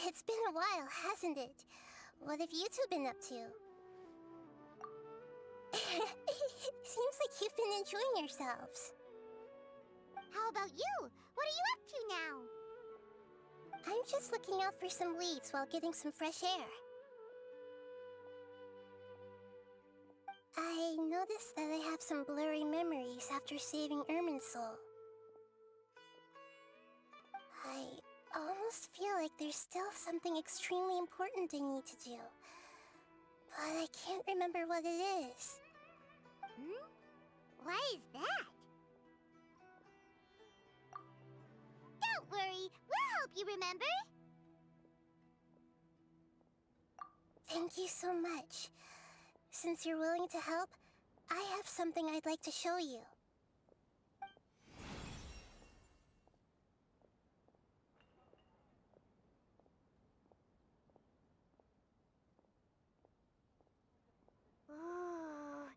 It's been a while, hasn't it? What have you two been up to? Seems like you've been enjoying yourselves. How about you? What are you up to now? I'm just looking out for some leads while getting some fresh air. I noticed that I have some blurry memories after saving Ermin's soul. I almost feel like there's still something extremely important I need to do. But I can't remember what it is. Why is that? Don't worry, we'll help you remember. Thank you so much. Since you're willing to help, I have something I'd like to show you. Ooh,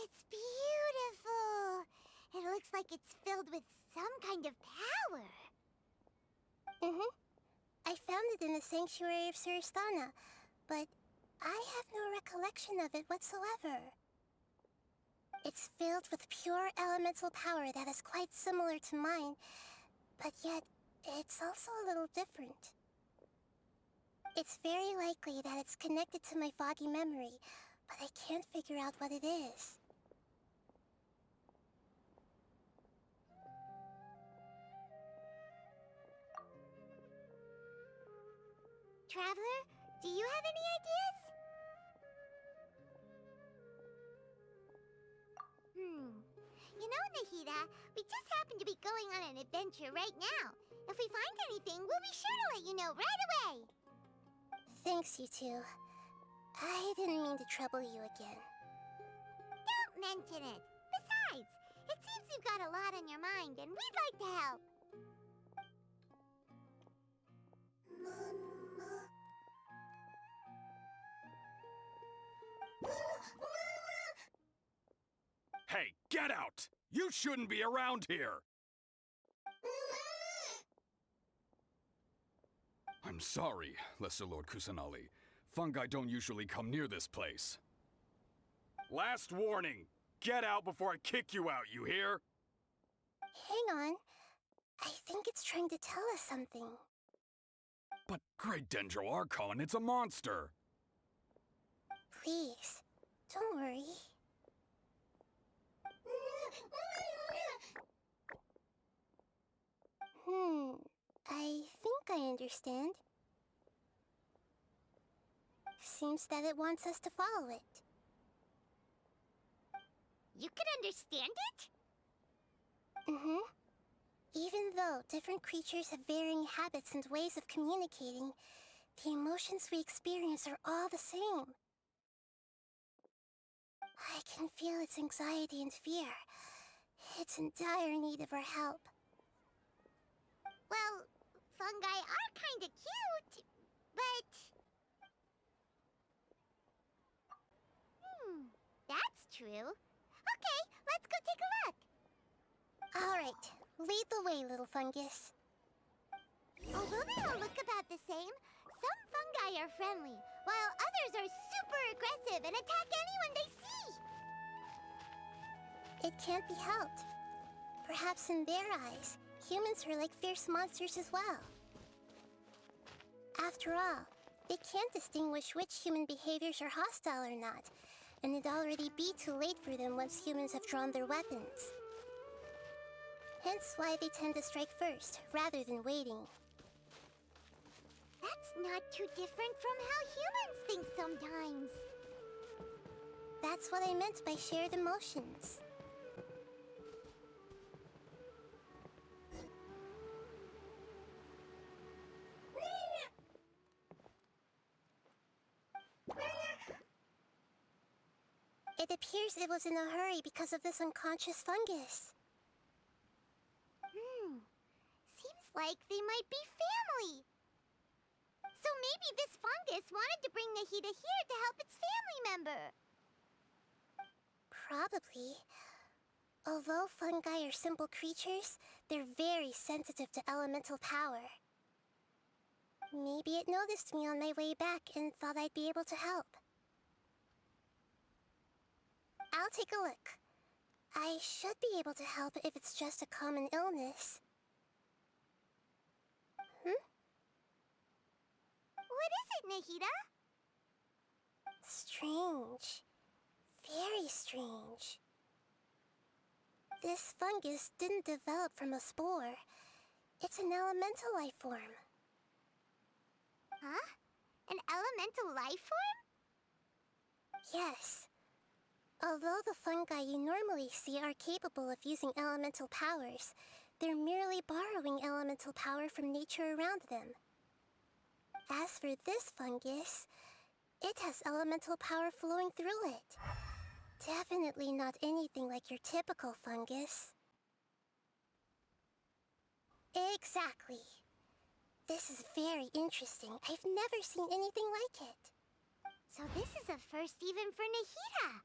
it's beautiful. It looks like it's filled with some kind of power. I found it in the sanctuary of Suristana, but I have no recollection of it whatsoever. It's filled with pure elemental power that is quite similar to mine, but yet it's also a little different. It's very likely that it's connected to my foggy memory, but I can't figure out what it is. Traveler, do you have any ideas? You know, Nahida, we just happen to be going on an adventure right now. If we find anything, we'll be sure to let you know right away. Thanks, you two. I didn't mean to trouble you again. Don't mention it. Besides, it seems you've got a lot on your mind, and we'd like to help. Hey, get out! You shouldn't be around here! I'm sorry, Lesser Lord Kusanali. Fungi don't usually come near this place. Last warning! Get out before I kick you out, you hear? Hang on. I think it's trying to tell us something. But Great Dendro Archon, it's a monster! Please, don't worry. I think I understand. Seems that it wants us to follow it. You can understand it? Even though different creatures have varying habits and ways of communicating, the emotions we experience are all the same. I can feel its anxiety and fear. It's in dire need of our help. Well, fungi are kinda cute, but... that's true. Okay, let's go take a look. All right, lead the way, little fungus. Although they all look about the same, some fungi are friendly, while others are super aggressive and attack anyone they see. It can't be helped. Perhaps in their eyes, humans are like fierce monsters as well. After all, they can't distinguish which human behaviors are hostile or not, and it'd already be too late for them once humans have drawn their weapons. Hence why they tend to strike first, rather than waiting. That's not too different from how humans think sometimes. That's what I meant by shared emotions. It appears it was in a hurry because of this unconscious fungus. Seems like they might be family. So maybe this fungus wanted to bring Nahida here to help its family member. Probably. Although fungi are simple creatures, they're very sensitive to elemental power. Maybe it noticed me on my way back and thought I'd be able to help. I'll take a look. I should be able to help if it's just a common illness. What is it, Nahida? Strange. Very strange. This fungus didn't develop from a spore. It's an elemental life form. Huh? An elemental life form? Yes. Although the fungi you normally see are capable of using elemental powers, they're merely borrowing elemental power from nature around them. As for this fungus, it has elemental power flowing through it. Definitely not anything like your typical fungus. Exactly. This is very interesting. I've never seen anything like it. So this is a first even for Nahida.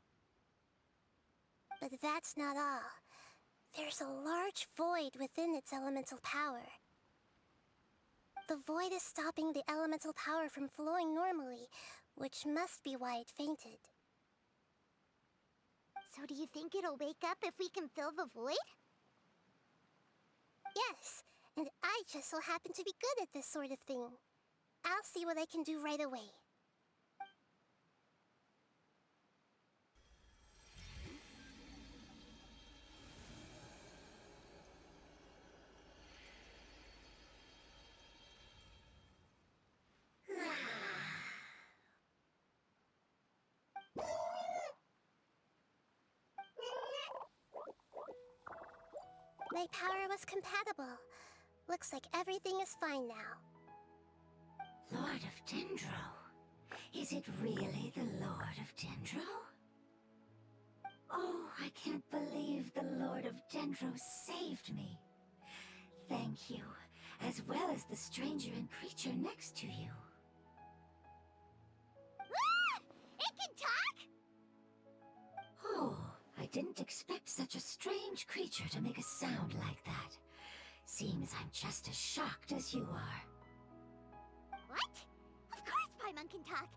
But that's not all. There's a large void within its elemental power. The void is stopping the elemental power from flowing normally, which must be why it fainted. So do you think it'll wake up if we can fill the void? Yes, and I just so happen to be good at this sort of thing. I'll see what I can do right away. My power was compatible. Looks like everything is fine now. Lord of Dendro? Is it really the Lord of Dendro? Oh, I can't believe the Lord of Dendro saved me. Thank you, as well as the stranger and creature next to you. Ah! It can talk? Oh, I didn't expect such a strange creature to make a sound like that. Seems I'm just as shocked as you are. What? Of course Paimon can talk.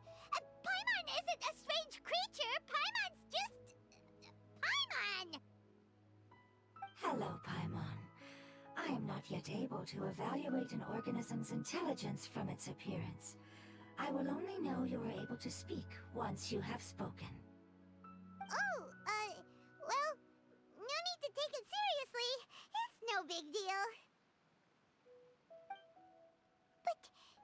Paimon isn't a strange creature. Paimon's just... Paimon! Hello, Paimon. I am not yet able to evaluate an organism's intelligence from its appearance. I will only know you are able to speak once you have spoken. Oh, well, no need to take it seriously. It's no big deal. But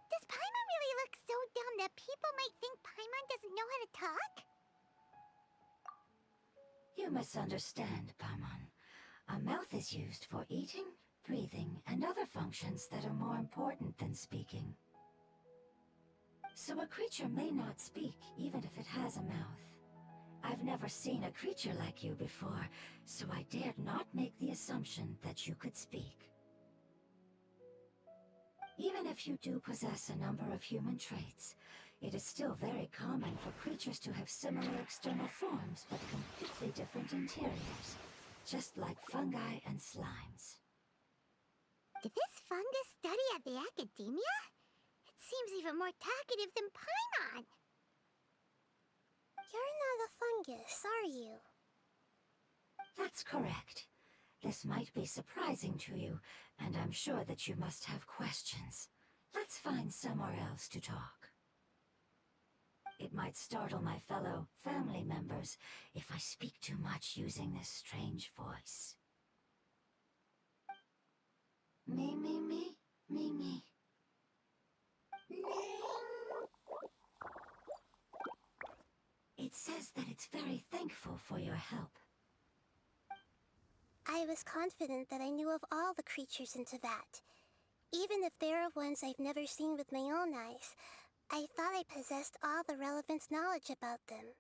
does Paimon really look so dumb that people might think Paimon doesn't know how to talk? You misunderstand, Paimon. A mouth is used for eating, breathing, and other functions that are more important than speaking. So a creature may not speak, even if it has a mouth. I've never seen a creature like you before, so I dared not make the assumption that you could speak. Even if you do possess a number of human traits, it is still very common for creatures to have similar external forms but completely different interiors, just like fungi and slimes. Did this fungus study at the academia? It seems even more talkative than Paimon. You're not a fungus, are you? That's correct. This might be surprising to you, and I'm sure that you must have questions. Let's find somewhere else to talk. It might startle my fellow family members if I speak too much using this strange voice. Me, me, me, me, me. It says that it's very thankful for your help. I was confident that I knew of all the creatures in Teyvat. Even if there are ones I've never seen with my own eyes, I thought I possessed all the relevant knowledge about them.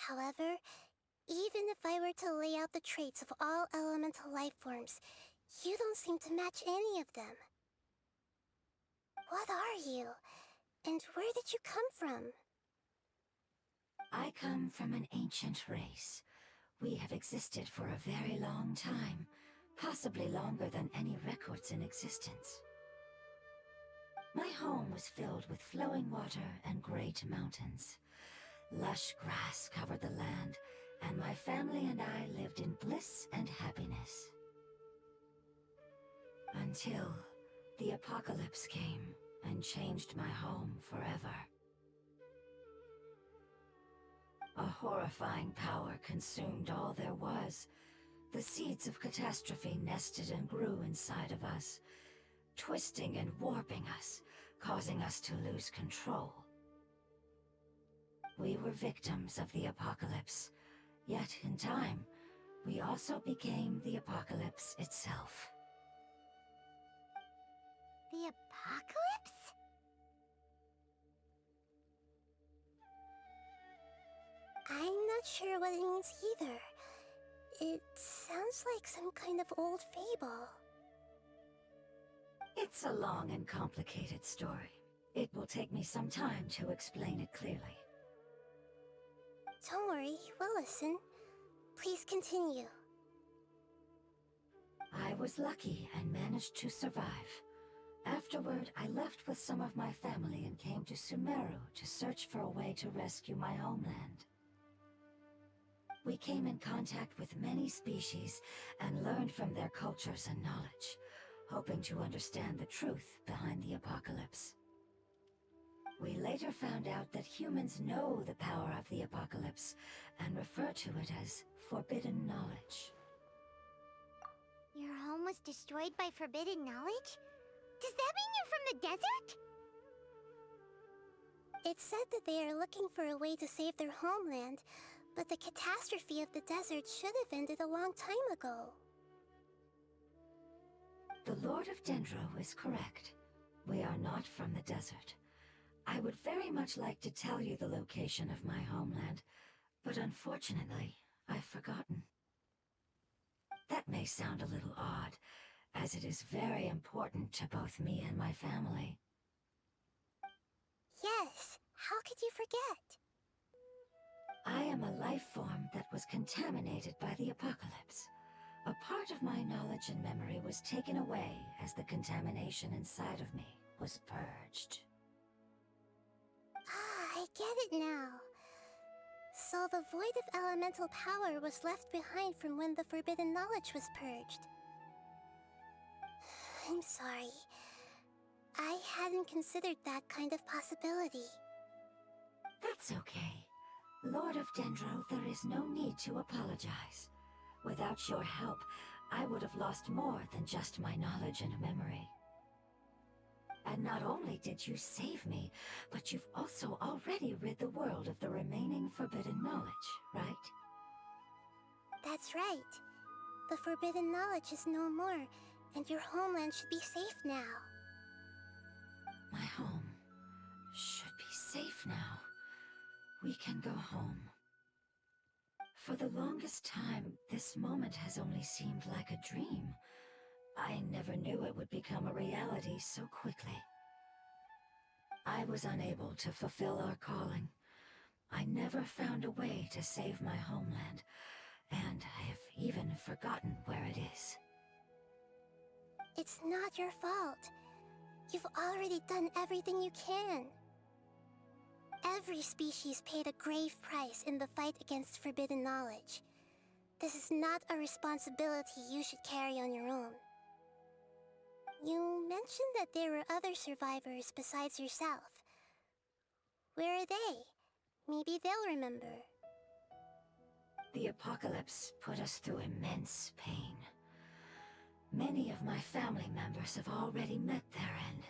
However, even if I were to lay out the traits of all elemental life forms, you don't seem to match any of them. What are you? And where did you come from? I come from an ancient race. We have existed for a very long time, possibly longer than any records in existence. My home was filled with flowing water and great mountains. Lush grass covered the land, and my family and I lived in bliss and happiness. Until the apocalypse came and changed my home forever. A horrifying power consumed all there was. The seeds of catastrophe nested and grew inside of us, twisting and warping us, causing us to lose control. We were victims of the apocalypse, yet in time, we also became the apocalypse itself. The apocalypse? I'm not sure what it means either. It sounds like some kind of old fable. It's a long and complicated story. It will take me some time to explain it clearly. Don't worry, we'll listen. Please continue. I was lucky and managed to survive. Afterward, I left with some of my family and came to Sumeru to search for a way to rescue my homeland. We came in contact with many species and learned from their cultures and knowledge, hoping to understand the truth behind the apocalypse. We later found out that humans know the power of the apocalypse and refer to it as forbidden knowledge. Your home was destroyed by forbidden knowledge? Does that mean you're from the desert? It said that they are looking for a way to save their homeland, but the catastrophe of the desert should have ended a long time ago. The Lord of Dendro is correct. We are not from the desert. I would very much like to tell you the location of my homeland, but unfortunately, I've forgotten. That may sound a little odd, as it is very important to both me and my family. Yes, how could you forget? I am a life form that was contaminated by the apocalypse. A part of my knowledge and memory was taken away as the contamination inside of me was purged. Ah, I get it now. So the void of elemental power was left behind from when the forbidden knowledge was purged. I'm sorry. I hadn't considered that kind of possibility. That's okay. Lord of Dendro, there is no need to apologize. Without your help, I would have lost more than just my knowledge and memory. And not only did you save me, but you've also already rid the world of the remaining forbidden knowledge, right? That's right. The forbidden knowledge is no more, and your homeland should be safe now. My home should be safe now. We can go home. For the longest time, this moment has only seemed like a dream. I never knew it would become a reality so quickly. I was unable to fulfill our calling. I never found a way to save my homeland, and I have even forgotten where it is. It's not your fault. You've already done everything you can. Every species paid a grave price in the fight against forbidden knowledge. This is not a responsibility you should carry on your own. You mentioned that there were other survivors besides yourself. Where are they? Maybe they'll remember. The apocalypse put us through immense pain. Many of my family members have already met their end.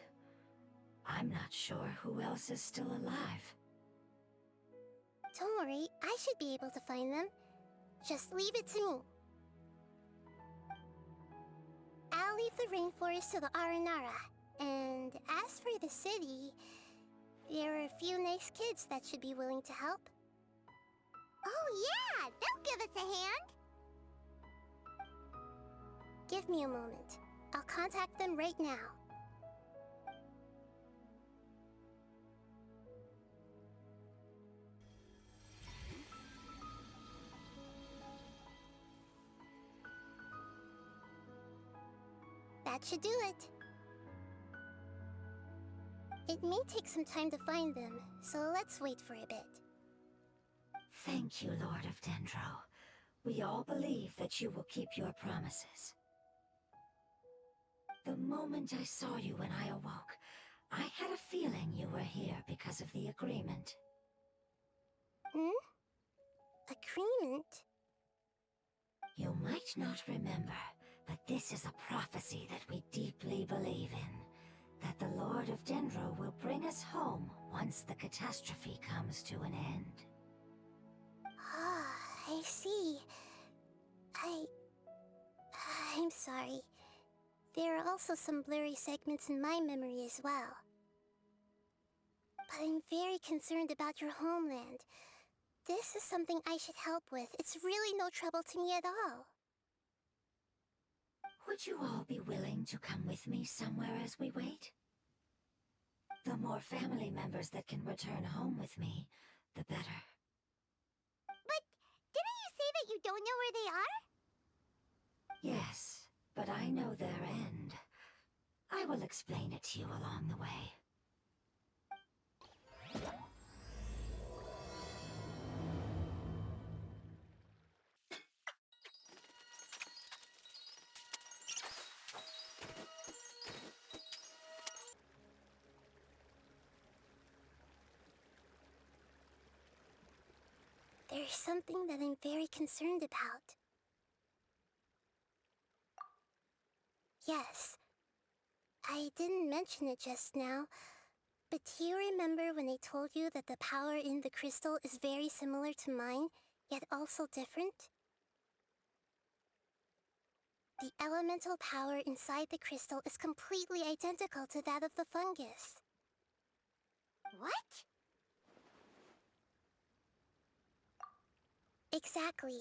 I'm not sure who else is still alive. Don't worry, I should be able to find them. Just leave it to me. I'll leave the rainforest to the Aranara. And as for the city, there are a few nice kids that should be willing to help. Oh yeah, they'll give us a hand. Give me a moment. I'll contact them right now. That should do it. It may take some time to find them, so let's wait for a bit. Thank you, Lord of Dendro. We all believe that you will keep your promises. The moment I saw you when I awoke, I had a feeling you were here because of the agreement. Hmm? Agreement? You might not remember, but this is a prophecy that we deeply believe in. That the Lord of Dendro will bring us home once the catastrophe comes to an end. Ah, I see. I'm sorry. There are also some blurry segments in my memory as well. But I'm very concerned about your homeland. This is something I should help with. It's really no trouble to me at all. Would you all be willing to come with me somewhere as we wait? The more family members that can return home with me, the better. But didn't you say that you don't know where they are? Yes, but I know their end. I will explain it to you along the way. There's something that I'm very concerned about. Yes. I didn't mention it just now, but do you remember when I told you that the power in the crystal is very similar to mine, yet also different? The elemental power inside the crystal is completely identical to that of the fungus. What? Exactly.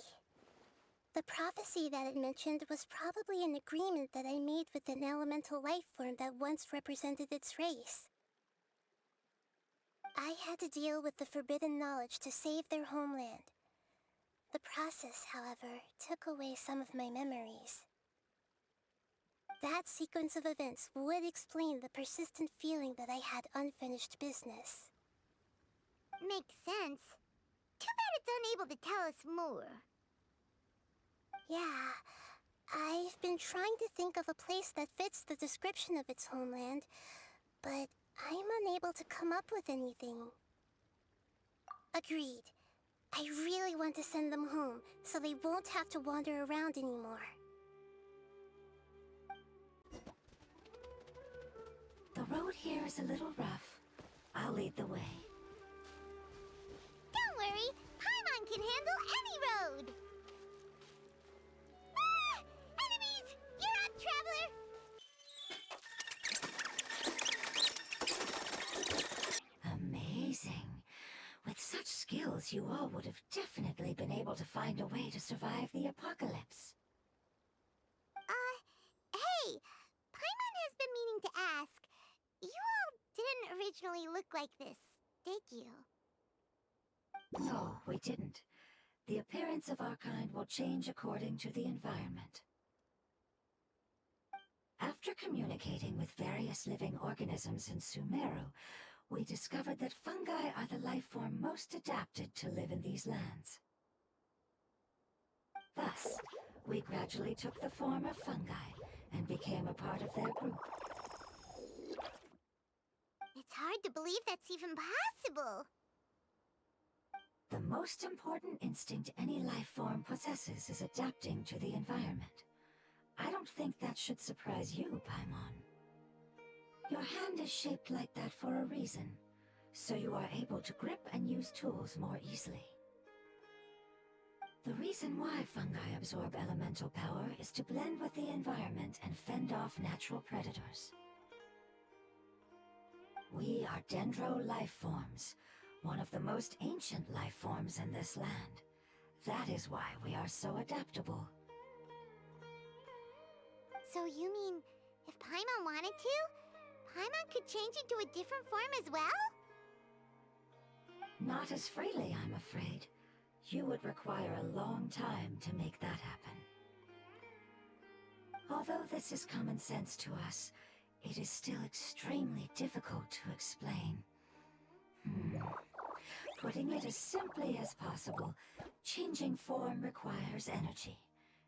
The prophecy that it mentioned was probably an agreement that I made with an elemental life form that once represented its race. I had to deal with the forbidden knowledge to save their homeland. The process, however, took away some of my memories. That sequence of events would explain the persistent feeling that I had unfinished business. Makes sense. Too bad it's unable to tell us more. Yeah, I've been trying to think of a place that fits the description of its homeland, but I'm unable to come up with anything. Agreed. I really want to send them home, so they won't have to wander around anymore. The road here is a little rough. I'll lead the way. Don't worry, Paimon can handle any road! Ah! Enemies! You're up, traveler! Amazing. With such skills, you all would have definitely been able to find a way to survive the apocalypse. Hey! Paimon has been meaning to ask. You all didn't originally look like this, did you? No, we didn't. The appearance of our kind will change according to the environment. After communicating with various living organisms in Sumeru, we discovered that fungi are the life form most adapted to live in these lands. Thus, we gradually took the form of fungi and became a part of their group. It's hard to believe that's even possible. The most important instinct any life form possesses is adapting to the environment. I don't think that should surprise you, Paimon. Your hand is shaped like that for a reason, so you are able to grip and use tools more easily. The reason why fungi absorb elemental power is to blend with the environment and fend off natural predators. We are dendro life forms, one of the most ancient life forms in this land. That is why we are so adaptable. So you mean, if Paimon wanted to, Paimon could change into a different form as well? Not as freely, I'm afraid. You would require a long time to make that happen. Although this is common sense to us, it is still extremely difficult to explain. Putting it as simply as possible, changing form requires energy,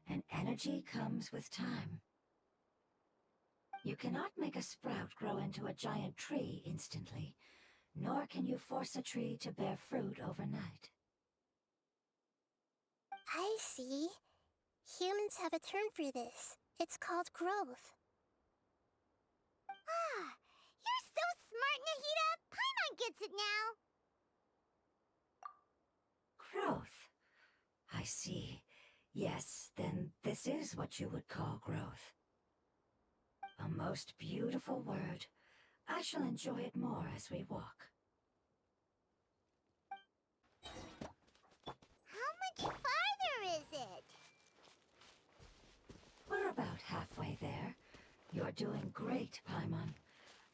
and energy comes with time. You cannot make a sprout grow into a giant tree instantly, nor can you force a tree to bear fruit overnight. I see. Humans have a term for this. It's called growth. Ah, you're so smart, Nahida! Paimon gets it now! Growth. I see. Yes, then this is what you would call growth. A most beautiful word. I shall enjoy it more as we walk. How much farther is it? We're about halfway there. You're doing great, Paimon.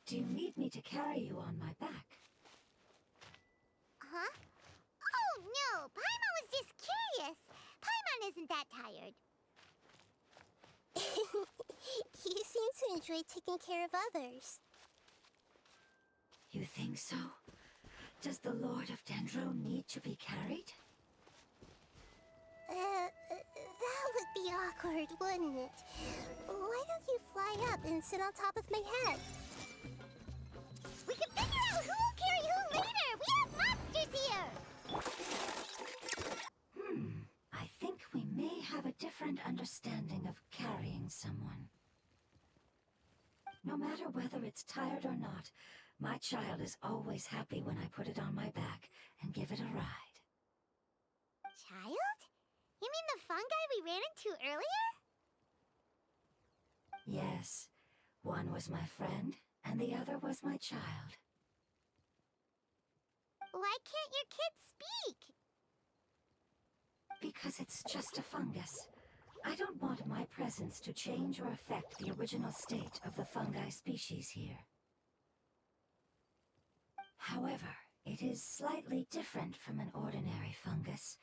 Do you need me to carry you on my back? Huh? Oh, no! Paimon was just curious! Paimon isn't that tired. You seem to enjoy taking care of others. You think so? Does the Lord of Dendro need to be carried? That would be awkward, wouldn't it? Why don't you fly up and sit on top of my head? We can figure out who will carry who later! We have monsters here! I think we may have a different understanding of carrying someone. No matter whether it's tired or not, my child is always happy when I put it on my back and give it a ride. Child? You mean the fungi we ran into earlier? Yes, one was my friend, and the other was my child. Why can't your kid speak? Because it's just a fungus. I don't want my presence to change or affect the original state of the fungi species here. However, it is slightly different from an ordinary fungus.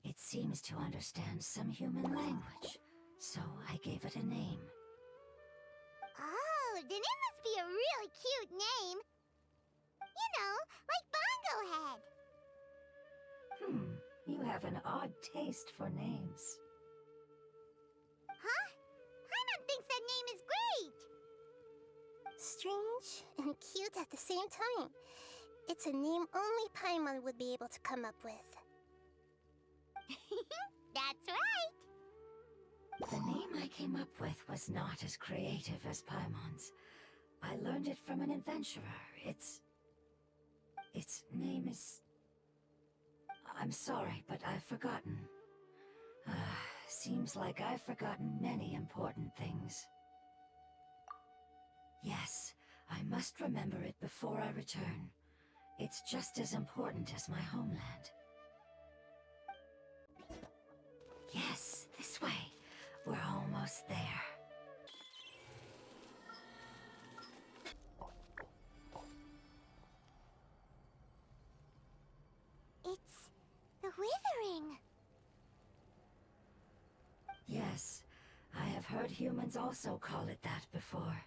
It seems to understand some human language, so I gave it a name. Oh, then it must be a really cute name. You know, like Bongo Head. You have an odd taste for names. Huh? Paimon thinks that name is great. Strange and cute at the same time. It's a name only Paimon would be able to come up with. That's right. The name I came up with was not as creative as Paimon's. I learned it from an adventurer. Its name is... I'm sorry, but I've forgotten. Seems like I've forgotten many important things. Yes, I must remember it before I return. It's just as important as my homeland. Yes, this way. We're almost there. It's the Withering. Yes, I have heard humans also call it that before.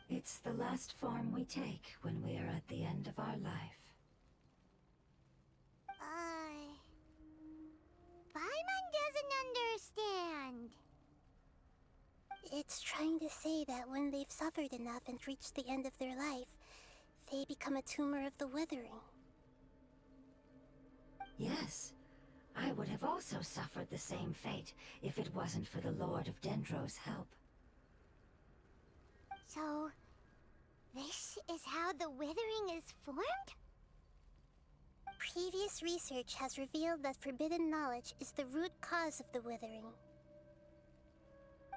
It's the last form we take when we are at the end of our life. Paimon doesn't understand. It's trying to say that when they've suffered enough and reached the end of their life, they become a tumor of the Withering. Yes, I would have also suffered the same fate if it wasn't for the Lord of Dendro's help. So, this is how the Withering is formed? Previous research has revealed that forbidden knowledge is the root cause of the Withering.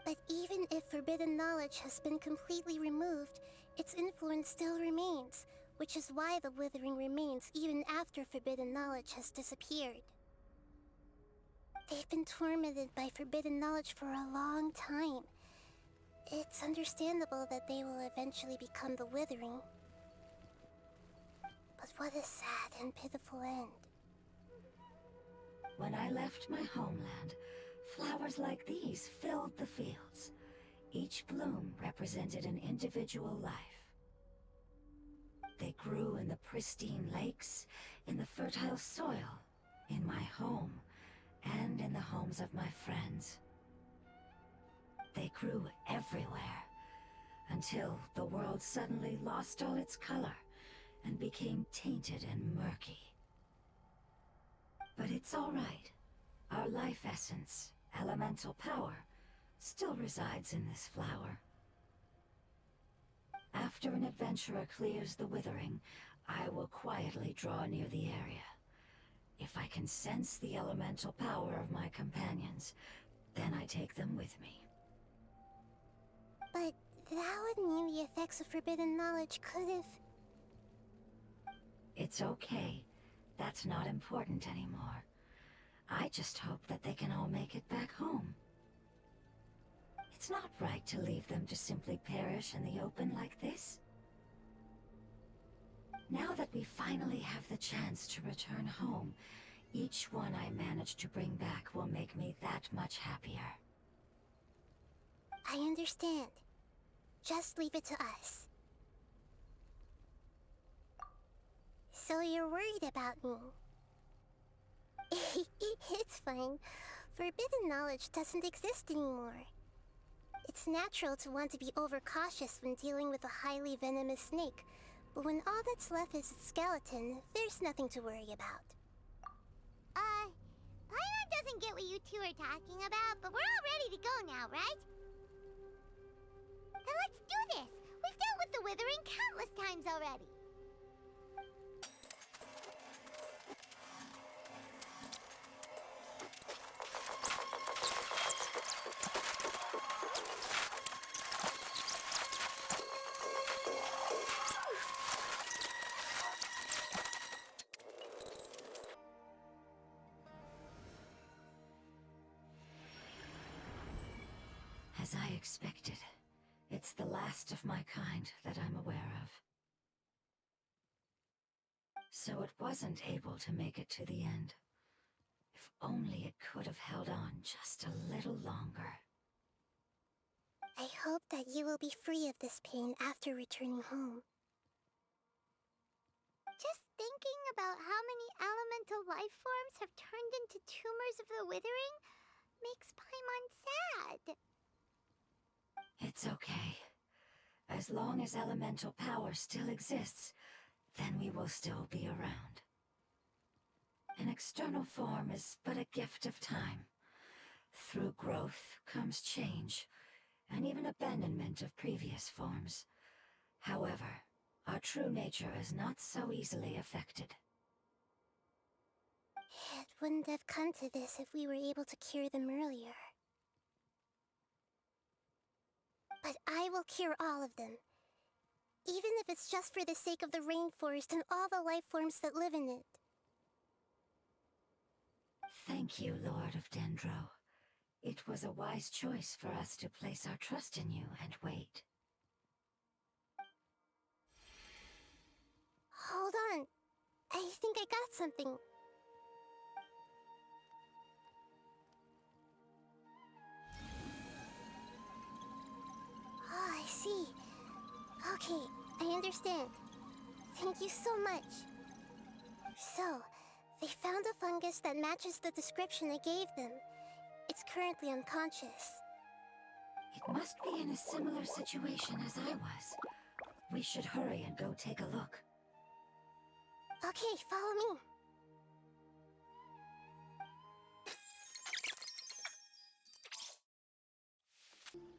But even if forbidden knowledge has been completely removed, its influence still remains, which is why the Withering remains even after forbidden knowledge has disappeared. They've been tormented by forbidden knowledge for a long time. It's understandable that they will eventually become the Withering. But what a sad and pitiful end. When I left my homeland, flowers like these filled the fields. Each bloom represented an individual life. They grew in the pristine lakes, in the fertile soil, in my home, and in the homes of my friends. They grew everywhere, until the world suddenly lost all its color and became tainted and murky. But it's all right. Our life essence, elemental power, still resides in this flower. After an adventurer clears the withering, I will quietly draw near the area. If I can sense the elemental power of my companions, then I take them with me. But that would mean the effects of forbidden knowledge could have... It's okay. That's not important anymore. I just hope that they can all make it back home. It's not right to leave them to simply perish in the open like this. Now that we finally have the chance to return home, each one I manage to bring back will make me that much happier. I understand. Just leave it to us. So you're worried about me? It's fine. Forbidden knowledge doesn't exist anymore. It's natural to want to be overcautious when dealing with a highly venomous snake, but when all that's left is its skeleton, there's nothing to worry about. Paimon doesn't get what you two are talking about, but we're all ready to go now, right? Then let's do this! We've dealt with the withering countless times already! As I expected, it's the last of my kind that I'm aware of. So it wasn't able to make it to the end. If only it could have held on just a little longer. I hope that you will be free of this pain after returning home. Just thinking about how many elemental life forms have turned into tumors of the withering makes Paimon sad. It's okay. As long as elemental power still exists, then we will still be around. An external form is but a gift of time. Through growth comes change, and even abandonment of previous forms. However, our true nature is not so easily affected. It wouldn't have come to this if we were able to cure them earlier. But I will cure all of them. Even if it's just for the sake of the rainforest and all the life forms that live in it. Thank you, Lord of Dendro. It was a wise choice for us to place our trust in you and wait. Hold on. I think I got something. Oh, I see. Okay, I understand. Thank you so much. So, they found a fungus that matches the description I gave them. It's currently unconscious. It must be in a similar situation as I was. We should hurry and go take a look. Okay, follow me.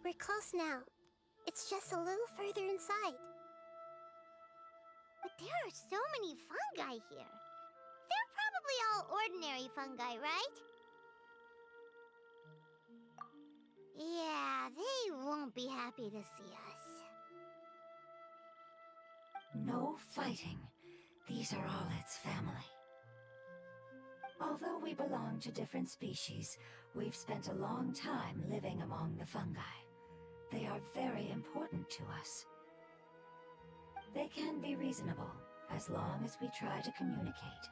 We're close now. It's just a little further inside. But there are so many fungi here. They're probably all ordinary fungi, right? Yeah, they won't be happy to see us. No fighting. These are all its family. Although we belong to different species, we've spent a long time living among the fungi. They are very important to us. They can be reasonable, as long as we try to communicate.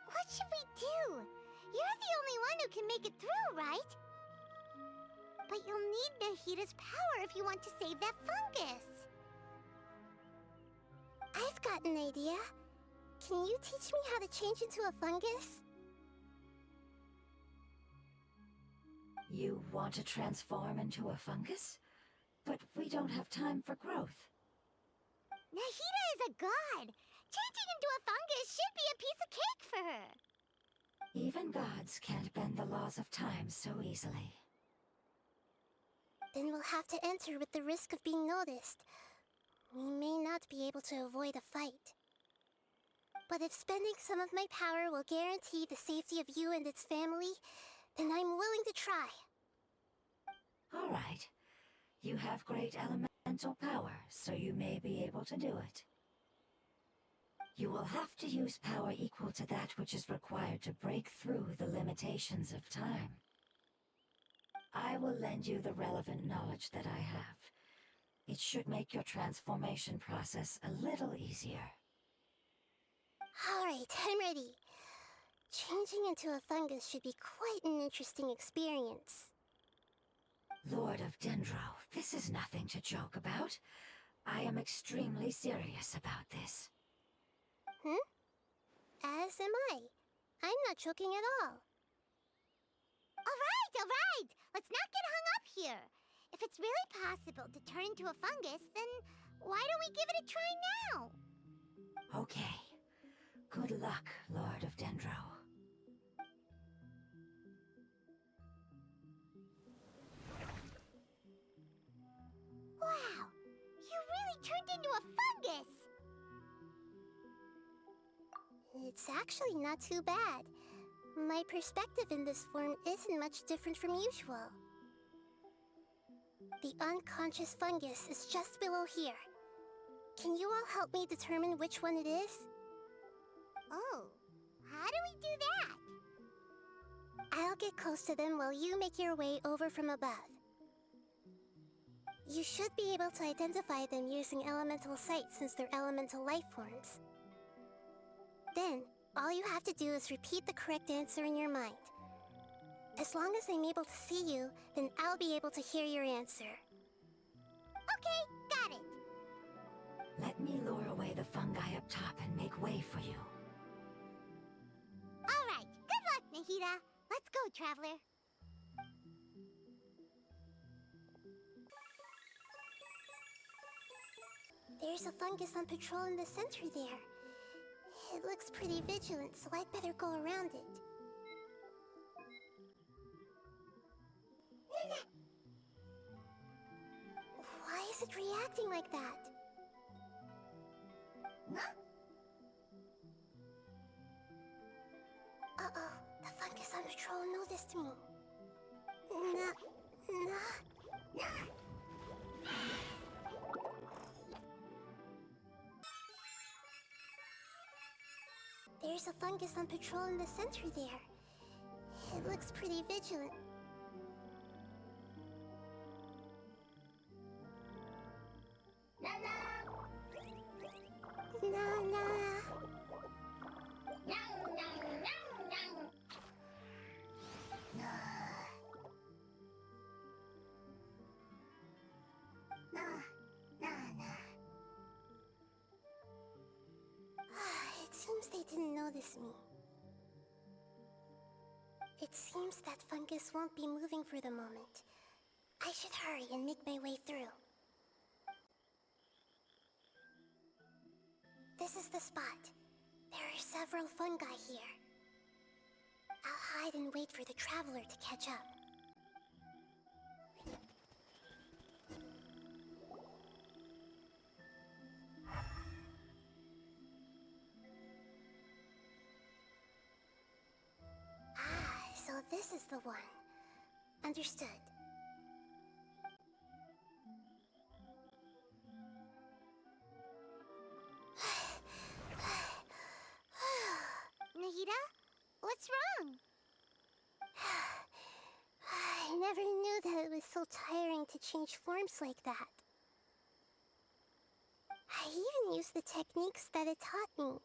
What should we do? You're the only one who can make it through, right? But you'll need Nahida's power if you want to save that fungus. I've got an idea. Can you teach me how to change into a fungus? You want to transform into a fungus? But we don't have time for growth. Nahida is a god. Changing into a fungus should be a piece of cake for her. Even gods can't bend the laws of time so easily. Then we'll have to enter with the risk of being noticed. We may not be able to avoid a fight. But if spending some of my power will guarantee the safety of you and its family, then I'm willing to try. All right. You have great elemental power, so you may be able to do it. You will have to use power equal to that which is required to break through the limitations of time. I will lend you the relevant knowledge that I have. It should make your transformation process a little easier. Alright, I'm ready. Changing into a fungus should be quite an interesting experience. Lord of Dendro, this is nothing to joke about. I am extremely serious about this. As am I. I'm not joking at all. Alright! Let's not get hung up here. If it's really possible to turn into a fungus, then why don't we give it a try now? Okay. Good luck, Lord of Dendro. Wow! You really turned into a fungus! It's actually not too bad. My perspective in this form isn't much different from usual. The unconscious fungus is just below here. Can you all help me determine which one it is? Oh, how do we do that? I'll get close to them while you make your way over from above. You should be able to identify them using elemental sight since they're elemental life forms. Then, all you have to do is repeat the correct answer in your mind. As long as I'm able to see you, then I'll be able to hear your answer. Okay, got it. Let me lure away the fungi up top and make way for you. Alright, good luck, Nahida. Let's go, Traveler. There's a fungus on patrol in the center there. It looks pretty vigilant, so I'd better go around it. Why is it reacting like that? Uh-oh, the fungus on patrol noticed me. There's a fungus on patrol in the center there. It looks pretty vigilant. It seems they didn't notice me. It seems that fungus won't be moving for the moment. I should hurry and make my way through. This is the spot. There are several fungi here. I'll hide and wait for the traveler to catch up. So this is the one. Understood. Nahida, what's wrong? I never knew that it was so tiring to change forms like that. I even used the techniques that it taught me.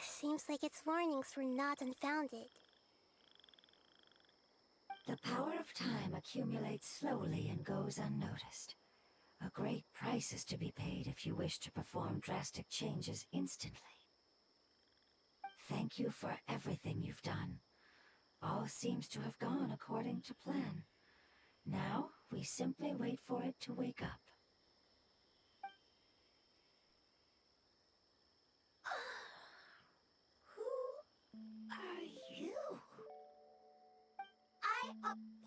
Seems like its warnings were not unfounded. The power of time accumulates slowly and goes unnoticed. A great price is to be paid if you wish to perform drastic changes instantly. Thank you for everything you've done. All seems to have gone according to plan. Now, we simply wait for it to wake up. Who are you? I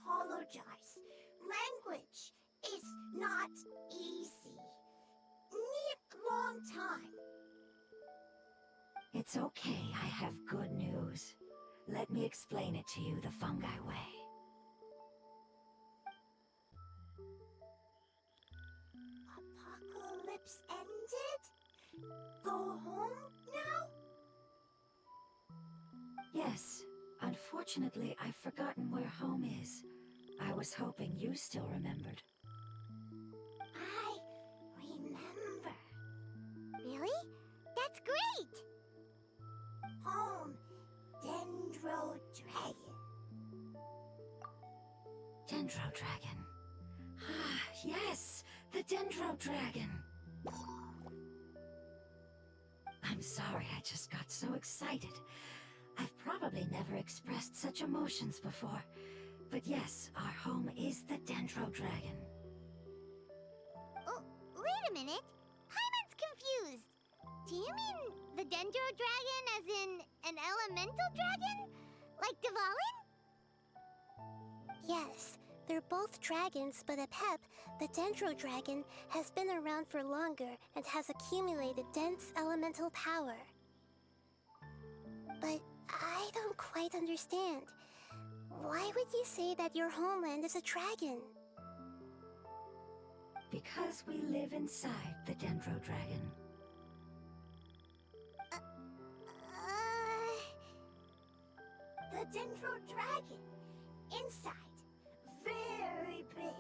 apologize. Language is not easy. Need long time. It's okay, I have good news. Let me explain it to you the fungi way. Apocalypse ended? Go home now? Yes, unfortunately I've forgotten where home is. I was hoping you still remembered. I remember. Really? That's great! Home, Dendro Dragon. Dendro Dragon. Ah, yes, the Dendro Dragon. I'm sorry, I just got so excited. I've probably never expressed such emotions before. But yes, our home is the Dendro Dragon. Oh, wait a minute. Paimon's confused. Do you mean the Dendro Dragon as in an elemental dragon? Like Dvalin? Yes, they're both dragons, but Apep, the Dendro Dragon, has been around for longer and has accumulated dense elemental power. But I don't quite understand. Why would you say that your homeland is a dragon? Because we live inside the Dendro Dragon. The Dendro Dragon. Inside. Very big.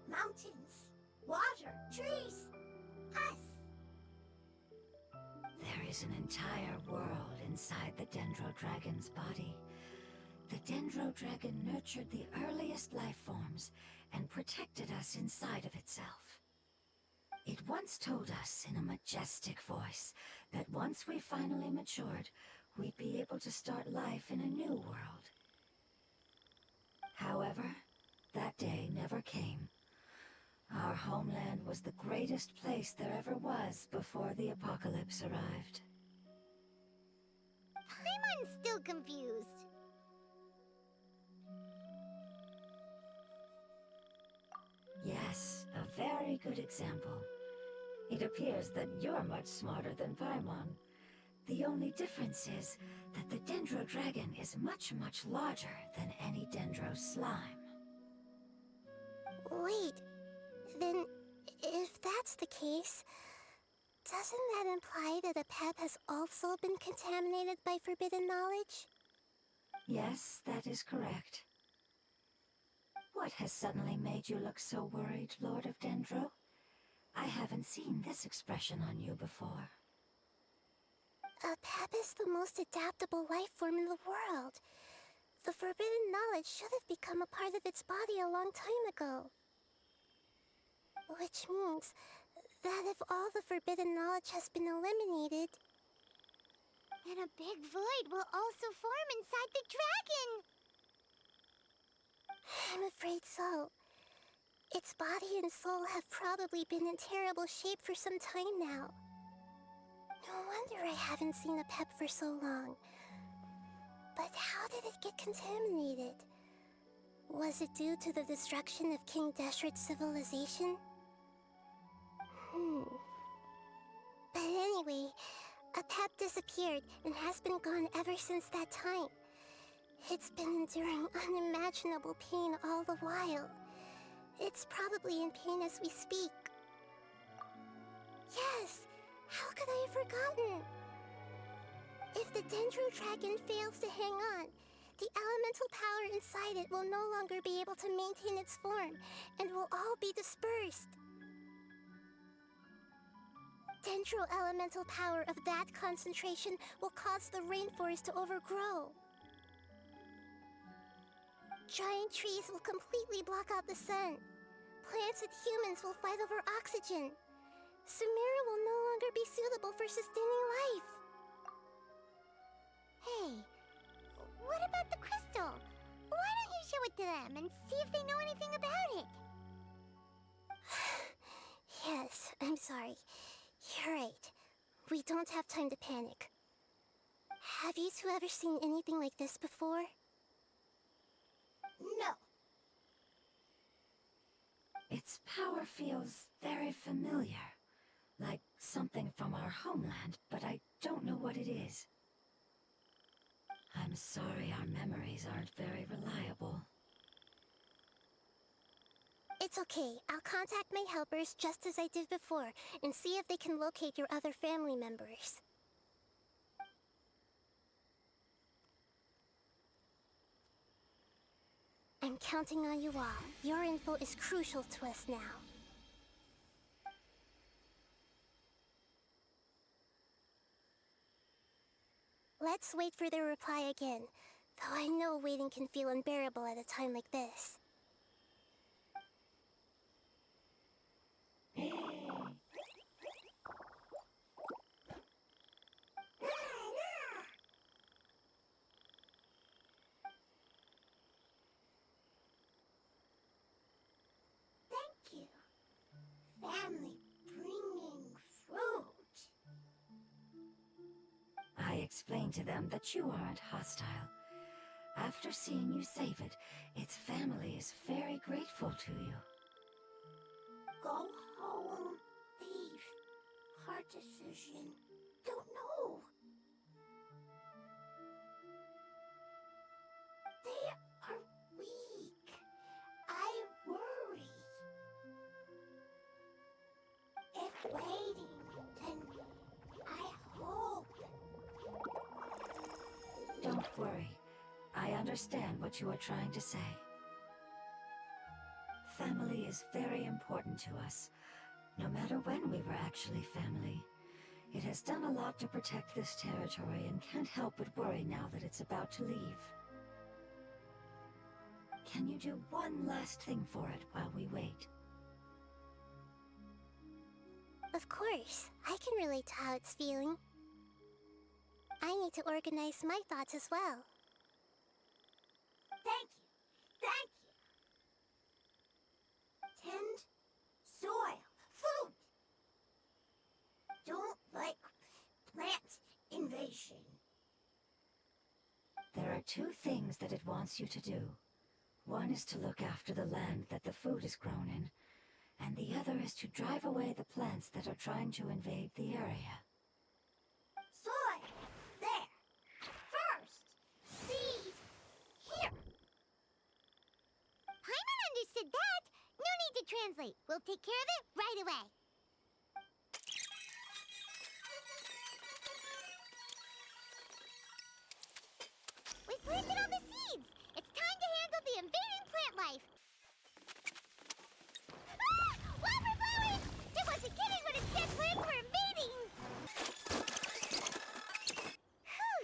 Mountains, water, trees, us. There is an entire world inside the Dendro Dragon's body. The Dendro Dragon nurtured the earliest life forms and protected us inside of itself. It once told us in a majestic voice that once we finally matured, we'd be able to start life in a new world. However, that day never came. Our homeland was the greatest place there ever was before the apocalypse arrived. Paimon's still confused. Yes, a very good example. It appears that you're much smarter than Paimon. The only difference is that the Dendro Dragon is much, much larger than any Dendro slime. Wait, then if that's the case, doesn't that imply that Apep has also been contaminated by forbidden knowledge? Yes, that is correct. What has suddenly made you look so worried, Lord of Dendro? I haven't seen this expression on you before. Apep is the most adaptable life form in the world. The forbidden knowledge should have become a part of its body a long time ago. Which means that if all the forbidden knowledge has been eliminated, then a big void will also form inside the dragon! I'm afraid so. Its body and soul have probably been in terrible shape for some time now. No wonder I haven't seen Apep for so long. But how did it get contaminated? Was it due to the destruction of King Deshret's civilization? But anyway, Apep disappeared and has been gone ever since that time. It's been enduring unimaginable pain all the while. It's probably in pain as we speak. Yes, how could I have forgotten? If the Dendro Dragon fails to hang on, the elemental power inside it will no longer be able to maintain its form and will all be dispersed. Dendro elemental power of that concentration will cause the rainforest to overgrow. Giant trees will completely block out the sun. Plants and humans will fight over oxygen. Sumeru will no longer be suitable for sustaining life. Hey, what about the crystal? Why don't you show it to them and see if they know anything about it? Yes, I'm sorry. You're right. We don't have time to panic. Have you two ever seen anything like this before? No. Its power feels very familiar. Like something from our homeland, but I don't know what it is. I'm sorry our memories aren't very reliable. It's okay. I'll contact my helpers just as I did before and see if they can locate your other family members. I'm counting on you all. Your info is crucial to us now. Let's wait for their reply again, though I know waiting can feel unbearable at a time like this. Thank you. Family bringing fruit. I explained to them that you aren't hostile. After seeing you save it, its family is very grateful to you. Go home. Leave. Hard decision. Don't know. They are weak. I worry. If waiting, then I hope. Don't worry. I understand what you are trying to say. Family is very important to us. No matter when we were actually family. It has done a lot to protect this territory and can't help but worry now that it's about to leave. Can you do one last thing for it while we wait? Of course, I can relate to how it's feeling. I need to organize my thoughts as well. Thank you. Thank you. Tend, soil, food. Don't like plant invasion. There are two things that it wants you to do. One is to look after the land that the food is grown in, and the other is to drive away the plants that are trying to invade the area. Soil, there. First, seed, here. Paimon understood that. No need to translate. We'll take care of it right away. We've planted all the seeds. It's time to handle the invading plant life. Ah! Wildflowers! It wasn't kidding when its dead plants were invading. Whew.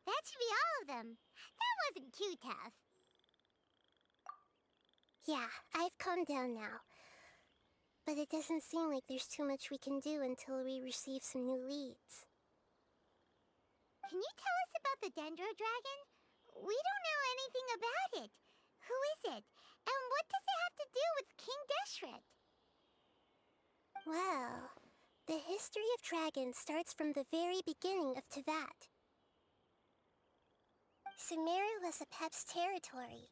That should be all of them. That wasn't too tough. Yeah, I've calmed down now. But it doesn't seem like there's too much we can do until we receive some new leads. Can you tell us about the Dendro Dragon? We don't know anything about it. Who is it? And what does it have to do with King Deshret? Well, the history of dragons starts from the very beginning of Teyvat. Sumeru was Apep's territory.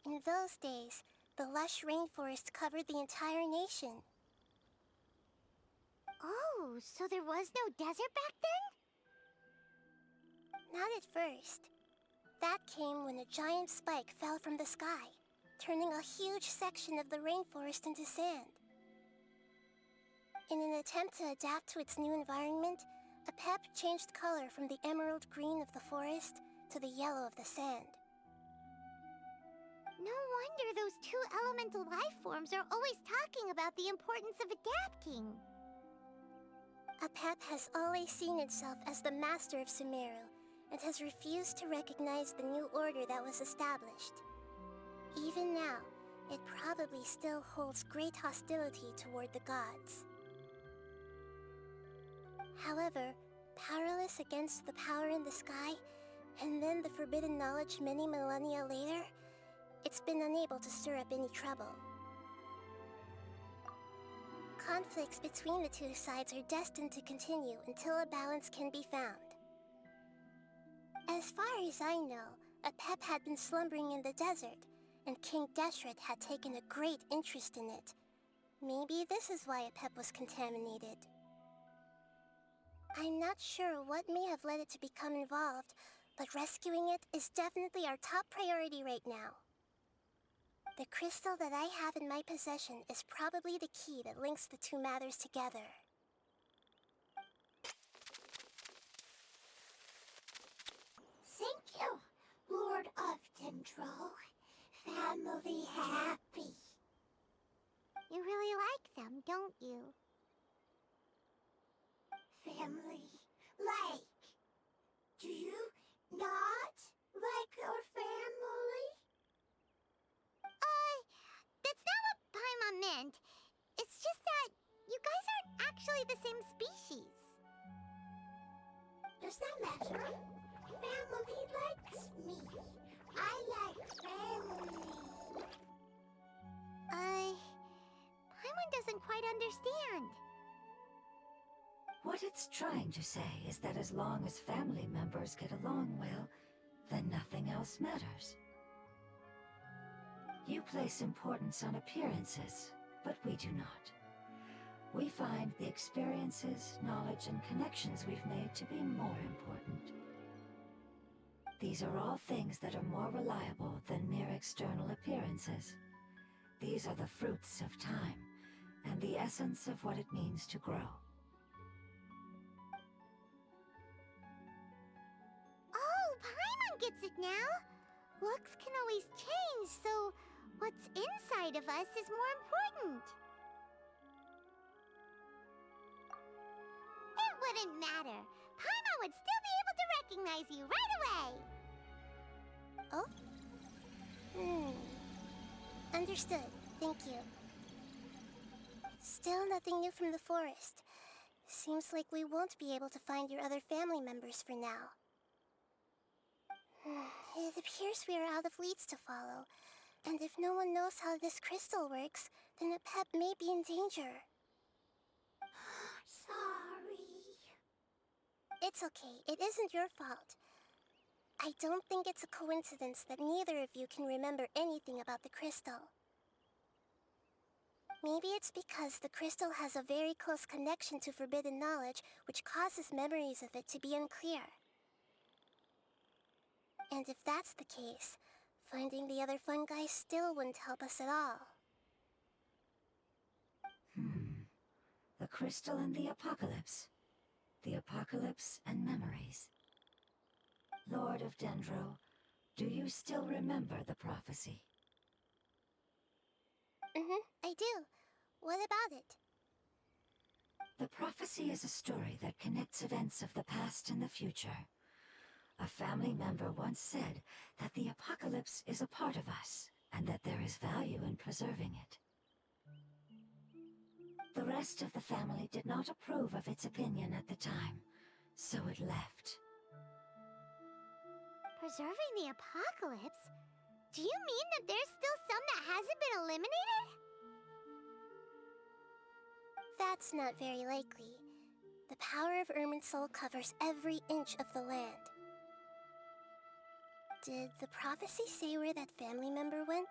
In those days, the lush rainforest covered the entire nation. Oh, so there was no desert back then? Not at first. That came when a giant spike fell from the sky, turning a huge section of the rainforest into sand. In an attempt to adapt to its new environment, Apep changed color from the emerald green of the forest to the yellow of the sand. No wonder those two elemental life forms are always talking about the importance of adapting. Apep has always seen itself as the master of Sumeru, and has refused to recognize the new order that was established. Even now, it probably still holds great hostility toward the gods. However, powerless against the power in the sky, and then the forbidden knowledge many millennia later, it's been unable to stir up any trouble. Conflicts between the two sides are destined to continue until a balance can be found. As far as I know, a pep had been slumbering in the desert, and King Deshret had taken a great interest in it. Maybe this is why a pep was contaminated. I'm not sure what may have led it to become involved, but rescuing it is definitely our top priority right now. The crystal that I have in my possession is probably the key that links the two matters together. Thank you, Lord of Dendro. Family happy. You really like them, don't you? Family like. Do you not like your family? That's not what Paimon meant. It's just that you guys aren't actually the same species. Does that matter? Family likes me. I like family. Paimon doesn't quite understand. What it's trying to say is that as long as family members get along well, then nothing else matters. You place importance on appearances, but we do not. We find the experiences, knowledge, and connections we've made to be more important. These are all things that are more reliable than mere external appearances. These are the fruits of time, and the essence of what it means to grow. Oh, Paimon gets it now! Looks can always change, so what's inside of us is more important. It wouldn't matter. Paimon would still be able to recognize you right away. Oh? Understood. Thank you. Still nothing new from the forest. Seems like we won't be able to find your other family members for now. It appears we are out of leads to follow, and if no one knows how this crystal works, then a pep may be in danger. Sorry. It's okay. It isn't your fault. I don't think it's a coincidence that neither of you can remember anything about the crystal. Maybe it's because the crystal has a very close connection to forbidden knowledge, which causes memories of it to be unclear. And if that's the case, finding the other fungi still wouldn't help us at all. The crystal and the apocalypse. The apocalypse and memories. Lord of Dendro, do you still remember the prophecy? I do. What about it? The prophecy is a story that connects events of the past and the future. A family member once said that the apocalypse is a part of us, and that there is value in preserving it. The rest of the family did not approve of its opinion at the time, so it left. Preserving the apocalypse? Do you mean that there's still some that hasn't been eliminated? That's not very likely. The power of Irminsul covers every inch of the land. Did the prophecy say where that family member went?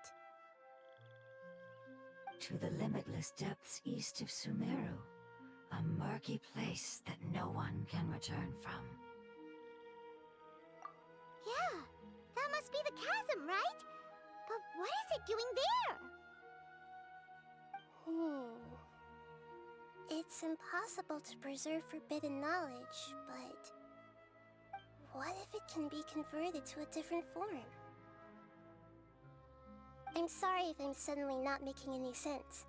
To the limitless depths east of Sumeru, a murky place that no one can return from. Yeah, that must be the chasm, right? But what is it doing there? It's impossible to preserve forbidden knowledge, but what if it can be converted to a different form? I'm sorry if I'm suddenly not making any sense.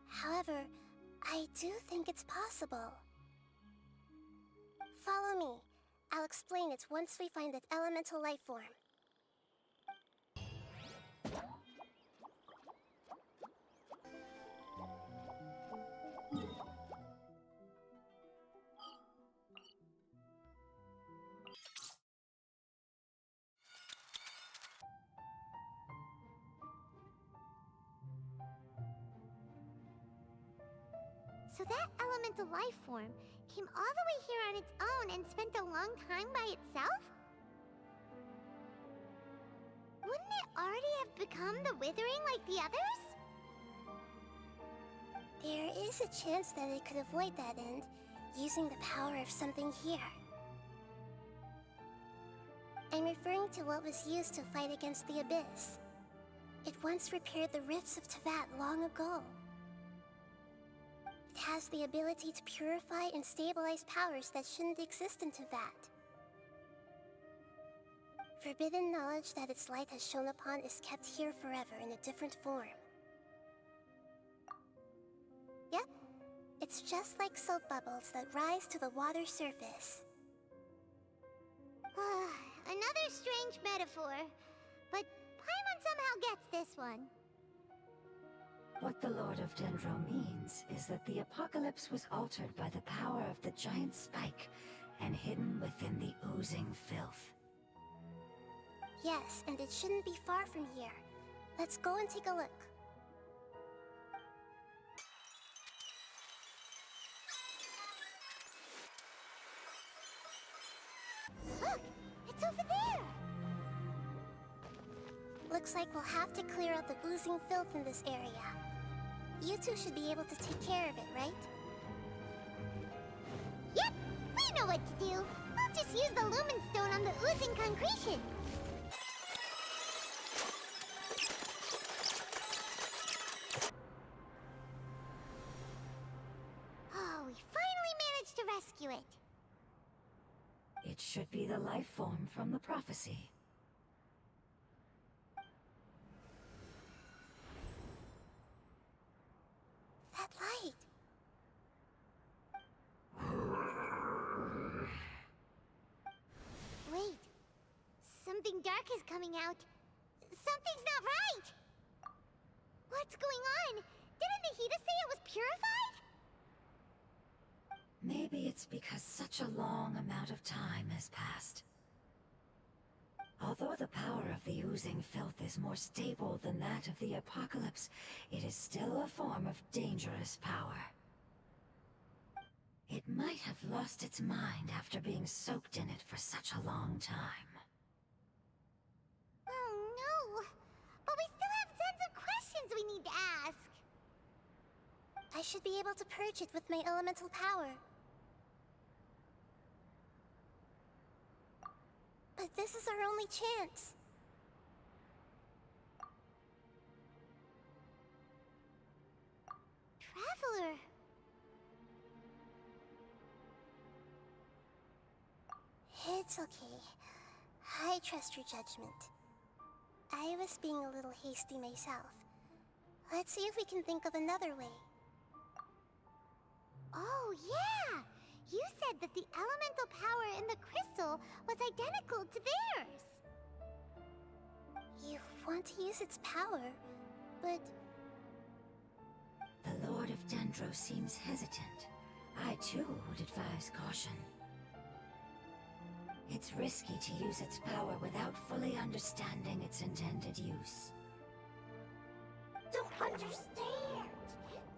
However, I do think it's possible. Follow me. I'll explain it once we find that elemental life form. So that elemental life form came all the way here on its own and spent a long time by itself? Wouldn't it already have become the Withering like the others? There is a chance that it could avoid that end, using the power of something here. I'm referring to what was used to fight against the Abyss. It once repaired the rifts of Teyvat long ago. It has the ability to purify and stabilize powers that shouldn't exist in Teyvat. Forbidden knowledge that its light has shone upon is kept here forever in a different form. Yep, it's just like soap bubbles that rise to the water surface. Another strange metaphor, but Paimon somehow gets this one. What the Lord of Dendro means is that the apocalypse was altered by the power of the giant spike and hidden within the oozing filth. Yes, and it shouldn't be far from here. Let's go and take a look. Look! It's over there! Looks like we'll have to clear out the oozing filth in this area. You two should be able to take care of it, right? Yep! We know what to do! We'll just use the lumen stone on the oozing concretion! Oh, we finally managed to rescue it! It should be the life form from the prophecy. That light! Wait. Something dark is coming out. Something's not right! What's going on? Didn't Nahida say it was purified? Maybe it's because such a long amount of time has passed. Although the power of the oozing filth is more stable than that of the apocalypse, it is still a form of dangerous power. It might have lost its mind after being soaked in it for such a long time. Oh no! But we still have tons of questions we need to ask! I should be able to purge it with my elemental power. But this is our only chance. Traveler! It's okay. I trust your judgment. I was being a little hasty myself. Let's see if we can think of another way. Oh, yeah! You said that the elemental power in the crystal was identical to theirs! You want to use its power, but The Lord of Dendro seems hesitant. I too would advise caution. It's risky to use its power without fully understanding its intended use. Don't understand.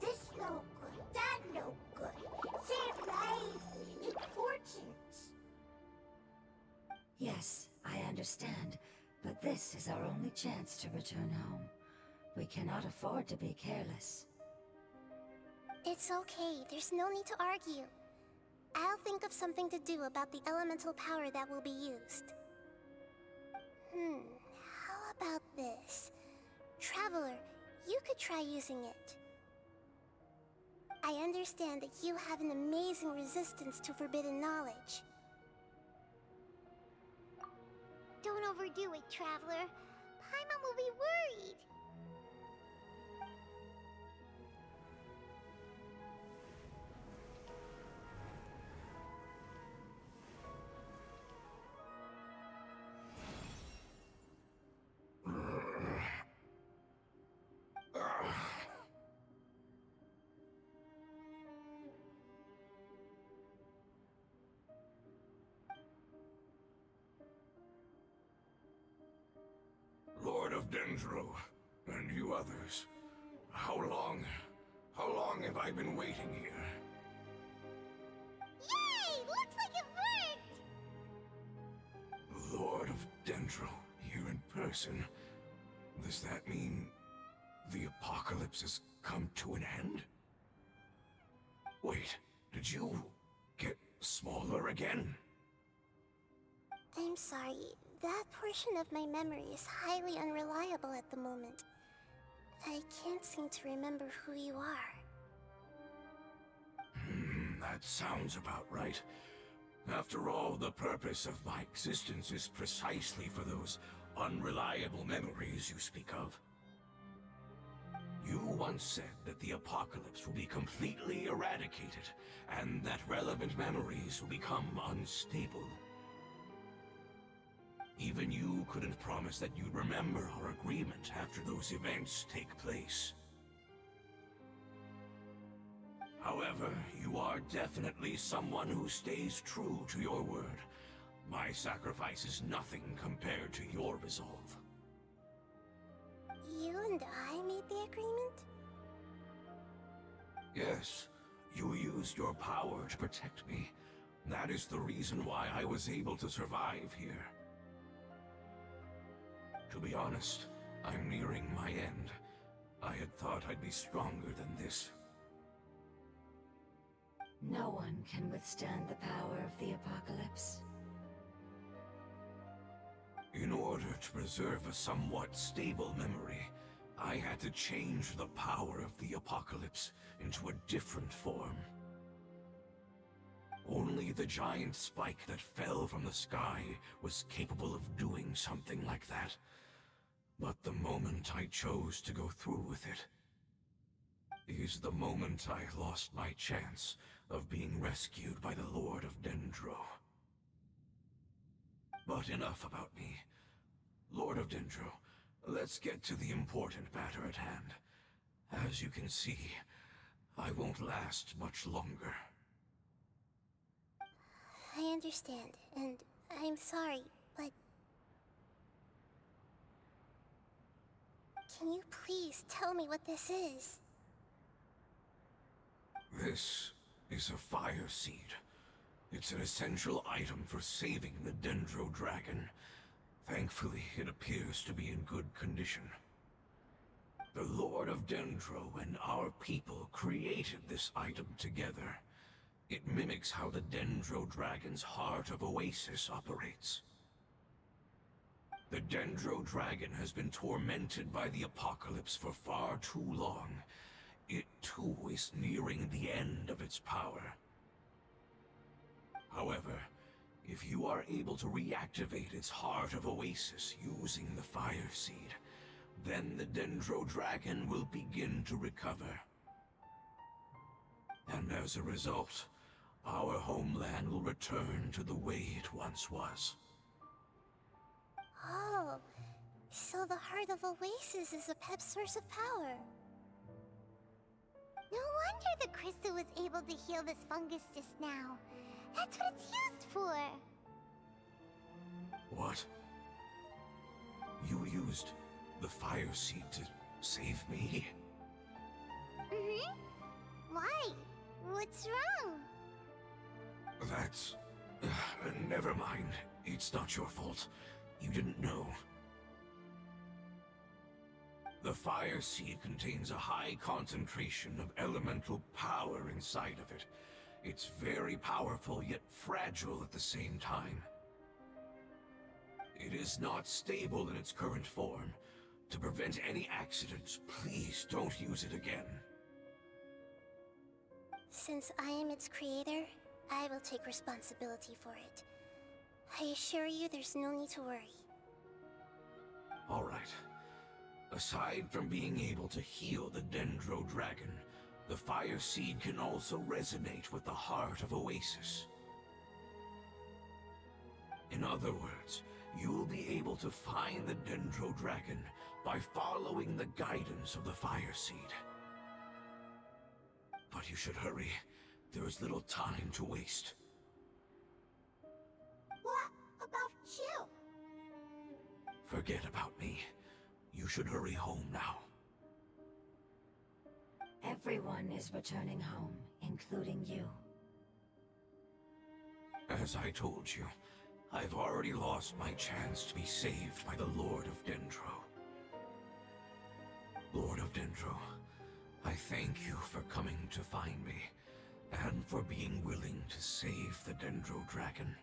This no good, that no good. Save life, important. Yes, I understand, but this is our only chance to return home. We cannot afford to be careless. it's okay. There's no need to argue. I'll think of something to do about the elemental power that will be used. How about this? Traveler, you could try using it. I understand that you have an amazing resistance to forbidden knowledge. Don't overdo it, Traveler. Paimon will be worried. Lord of Dendro, and you others, how long How long have I been waiting here? Yay! Looks like it worked! Lord of Dendro, here in person. Does that mean the apocalypse has come to an end? Wait, did you get smaller again? I'm sorry. That portion of my memory is highly unreliable at the moment. I can't seem to remember who you are. That sounds about right. After all, the purpose of my existence is precisely for those unreliable memories you speak of. You once said that the apocalypse will be completely eradicated, and that relevant memories will become unstable. Even you couldn't promise that you'd remember our agreement after those events take place. However, you are definitely someone who stays true to your word. My sacrifice is nothing compared to your resolve. You and I made the agreement? Yes, you used your power to protect me. That is the reason why I was able to survive here. To be honest, I'm nearing my end. I had thought I'd be stronger than this. No one can withstand the power of the apocalypse. In order to preserve a somewhat stable memory, I had to change the power of the apocalypse into a different form. Only the giant spike that fell from the sky was capable of doing something like that. But the moment I chose to go through with it is the moment I lost my chance of being rescued by the Lord of Dendro. But enough about me. Lord of Dendro, let's get to the important matter at hand. As you can see, I won't last much longer. I understand, and I'm sorry, but... Can you please tell me what this is? This is a fire seed. It's an essential item for saving the Dendro Dragon. Thankfully, it appears to be in good condition. The Lord of Dendro and our people created this item together. It mimics how the Dendro Dragon's Heart of Oasis operates. The Dendro Dragon has been tormented by the apocalypse for far too long. It too is nearing the end of its power. However, if you are able to reactivate its Heart of Oasis using the Fire Seed, then the Dendro Dragon will begin to recover. And as a result, our homeland will return to the way it once was. Oh, so the Heart of Oasis is a pep source of power. No wonder the crystal was able to heal this fungus just now. That's what it's used for. What? You used the Fire Seed to save me? Mm-hmm. Why? What's wrong? That's... never mind. It's not your fault. You didn't know. The Fire Seed contains a high concentration of elemental power inside of it. It's very powerful, yet fragile at the same time. It is not stable in its current form. To prevent any accidents, please don't use it again. Since I am its creator, I will take responsibility for it. I assure you there's no need to worry. Alright. Aside from being able to heal the Dendro Dragon, the Fire Seed can also resonate with the Heart of Oasis. In other words, you'll be able to find the Dendro Dragon by following the guidance of the Fire Seed. But you should hurry. There is little time to waste. What about you? Forget about me. You should hurry home now. Everyone is returning home, including you. As I told you, I've already lost my chance to be saved by the Lord of Dendro. Lord of Dendro, I thank you for coming to find me, and for being willing to save the Dendro Dragon.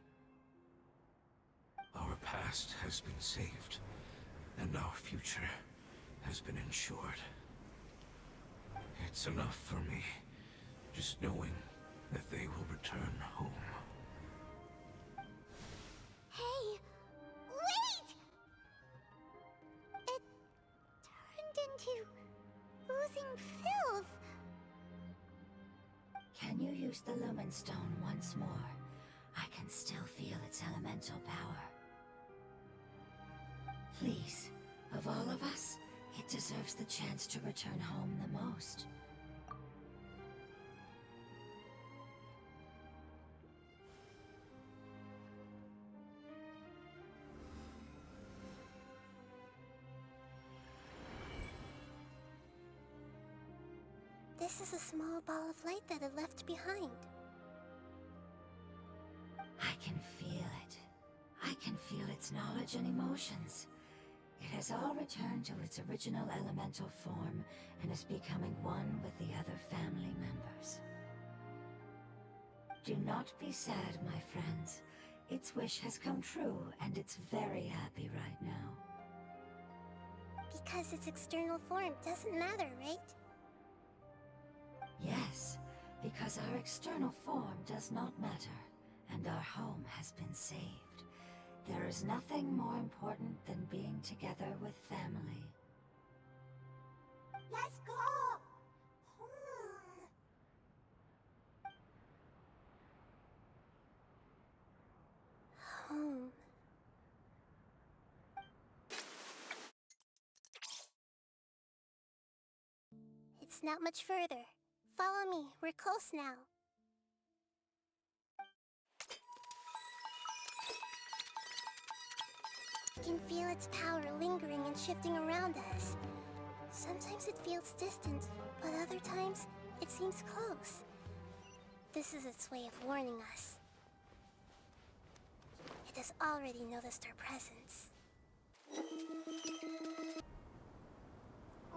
Our past has been saved, and our future has been ensured. It's enough for me, just knowing that they will return home. Hey, wait! It turned into oozing filth. Can you use the Lumen Stone once more? I can still feel its elemental power. Please, of all of us, it deserves the chance to return home the most. This is a small ball of light that it left behind. I can feel it. I can feel its knowledge and emotions. It has all returned to its original elemental form and is becoming one with the other family members. Do not be sad, my friends. Its wish has come true, and it's very happy right now. Because its external form doesn't matter, right? Yes, because our external form does not matter, and our home has been saved. There is nothing more important than being together with family. Let's go! Home. It's not much further. Follow me, we're close now. I can feel its power lingering and shifting around us. Sometimes it feels distant, but other times it seems close. This is its way of warning us. It has already noticed our presence.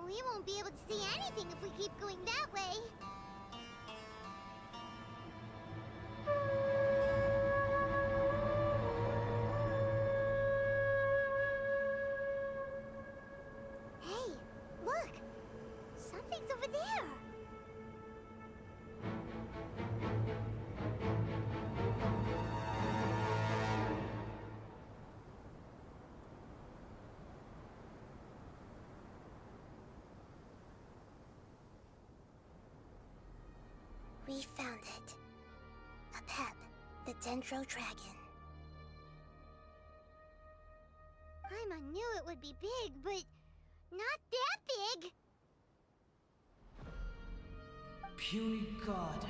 We won't be able to see anything if we keep going that way. Hey, look! Something's over there! We found it. A pep, the Dendro Dragon. Paimon knew it would be big, but not that big! Puny god,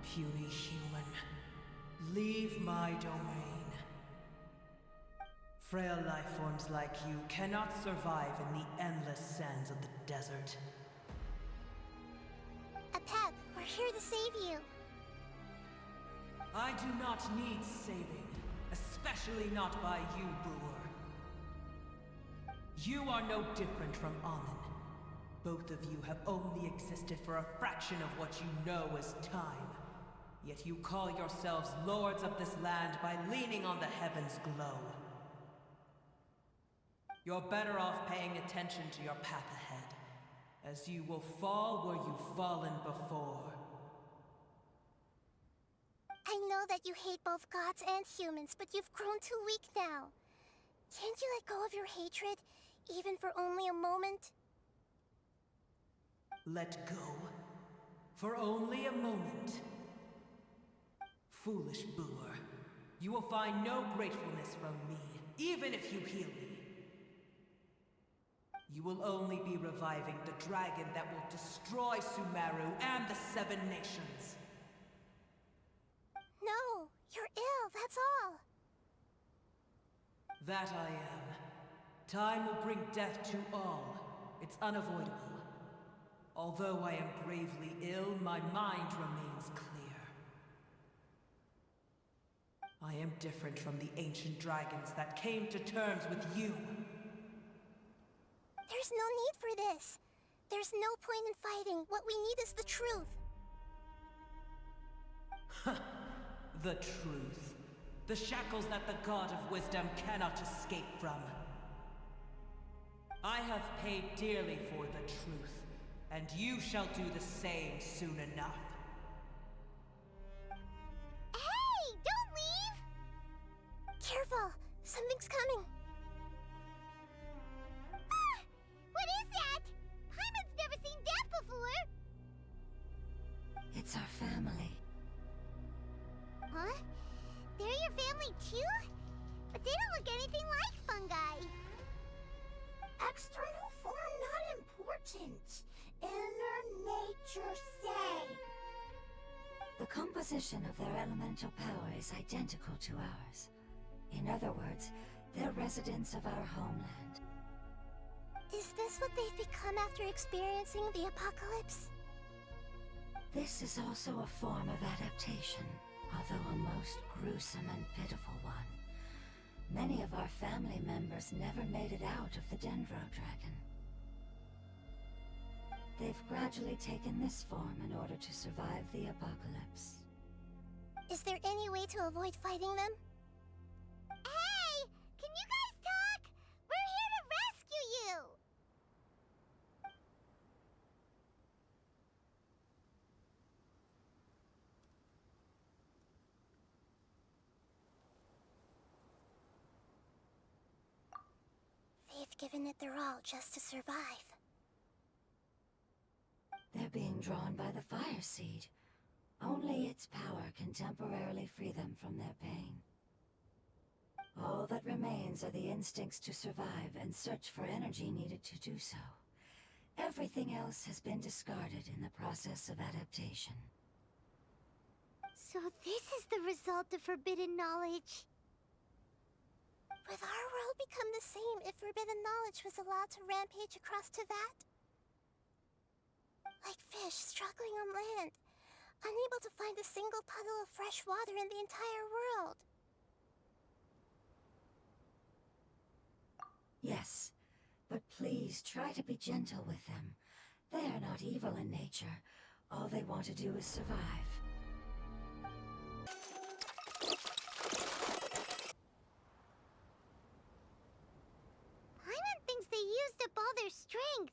puny human, leave my domain. Frail life forms like you cannot survive in the endless sands of the desert. A pep, we're here to save you. I do not need saving, especially not by you, Brewer. You are no different from Amun. Both of you have only existed for a fraction of what you know as time. Yet you call yourselves lords of this land by leaning on the heavens' glow. You're better off paying attention to your path ahead, as you will fall where you've fallen before. I know that you hate both gods and humans, but you've grown too weak now. Can't you let go of your hatred, even for only a moment? Let go? For only a moment? Foolish Brewer, you will find no gratefulness from me, even if you heal me. You will only be reviving the dragon that will destroy Sumeru and the Seven Nations. No, you're ill, that's all. That I am. Time will bring death to all. It's unavoidable. Although I am gravely ill, my mind remains clear. I am different from the ancient dragons that came to terms with you. There's no need for this. There's no point in fighting. What we need is the truth. The truth. The shackles that the God of Wisdom cannot escape from. I have paid dearly for the truth, and you shall do the same soon enough. Hey, don't leave! Careful! Something's coming! Ah! What is that? Paimon's never seen that before! It's our family. Huh? They're your family too? But they don't look anything like fungi. External form not important. Inner nature say. The composition of their elemental power is identical to ours. In other words, they're residents of our homeland. Is this what they've become after experiencing the apocalypse? This is also a form of adaptation, although a most gruesome and pitiful one. Many of our family members never made it out of the Dendro Dragon. They've gradually taken this form in order to survive the apocalypse. Is there any way to avoid fighting them? Hey! Can you guys talk? We're here to rescue you! They've given it their all just to survive. They're being drawn by the fire seed. Only its power can temporarily free them from their pain. All that remains are the instincts to survive and search for energy needed to do so. Everything else has been discarded in the process of adaptation. So this is the result of forbidden knowledge. Would our world become the same if forbidden knowledge was allowed to rampage across Tevat? Like fish struggling on land, unable to find a single puddle of fresh water in the entire world. Yes, but please try to be gentle with them. They are not evil in nature. All they want to do is survive. Paimon thinks they used up all their strength.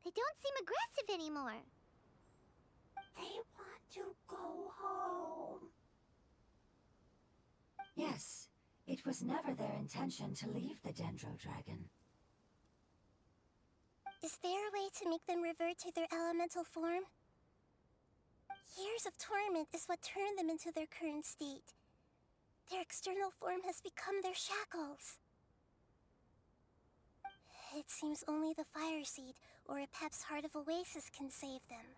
They don't seem aggressive anymore. They want to go home. Yes, it was never their intention to leave the Dendro Dragon. Is there a way to make them revert to their elemental form? Years of torment is what turned them into their current state. Their external form has become their shackles. It seems only the fire seed or Epep's Heart of Oasis can save them.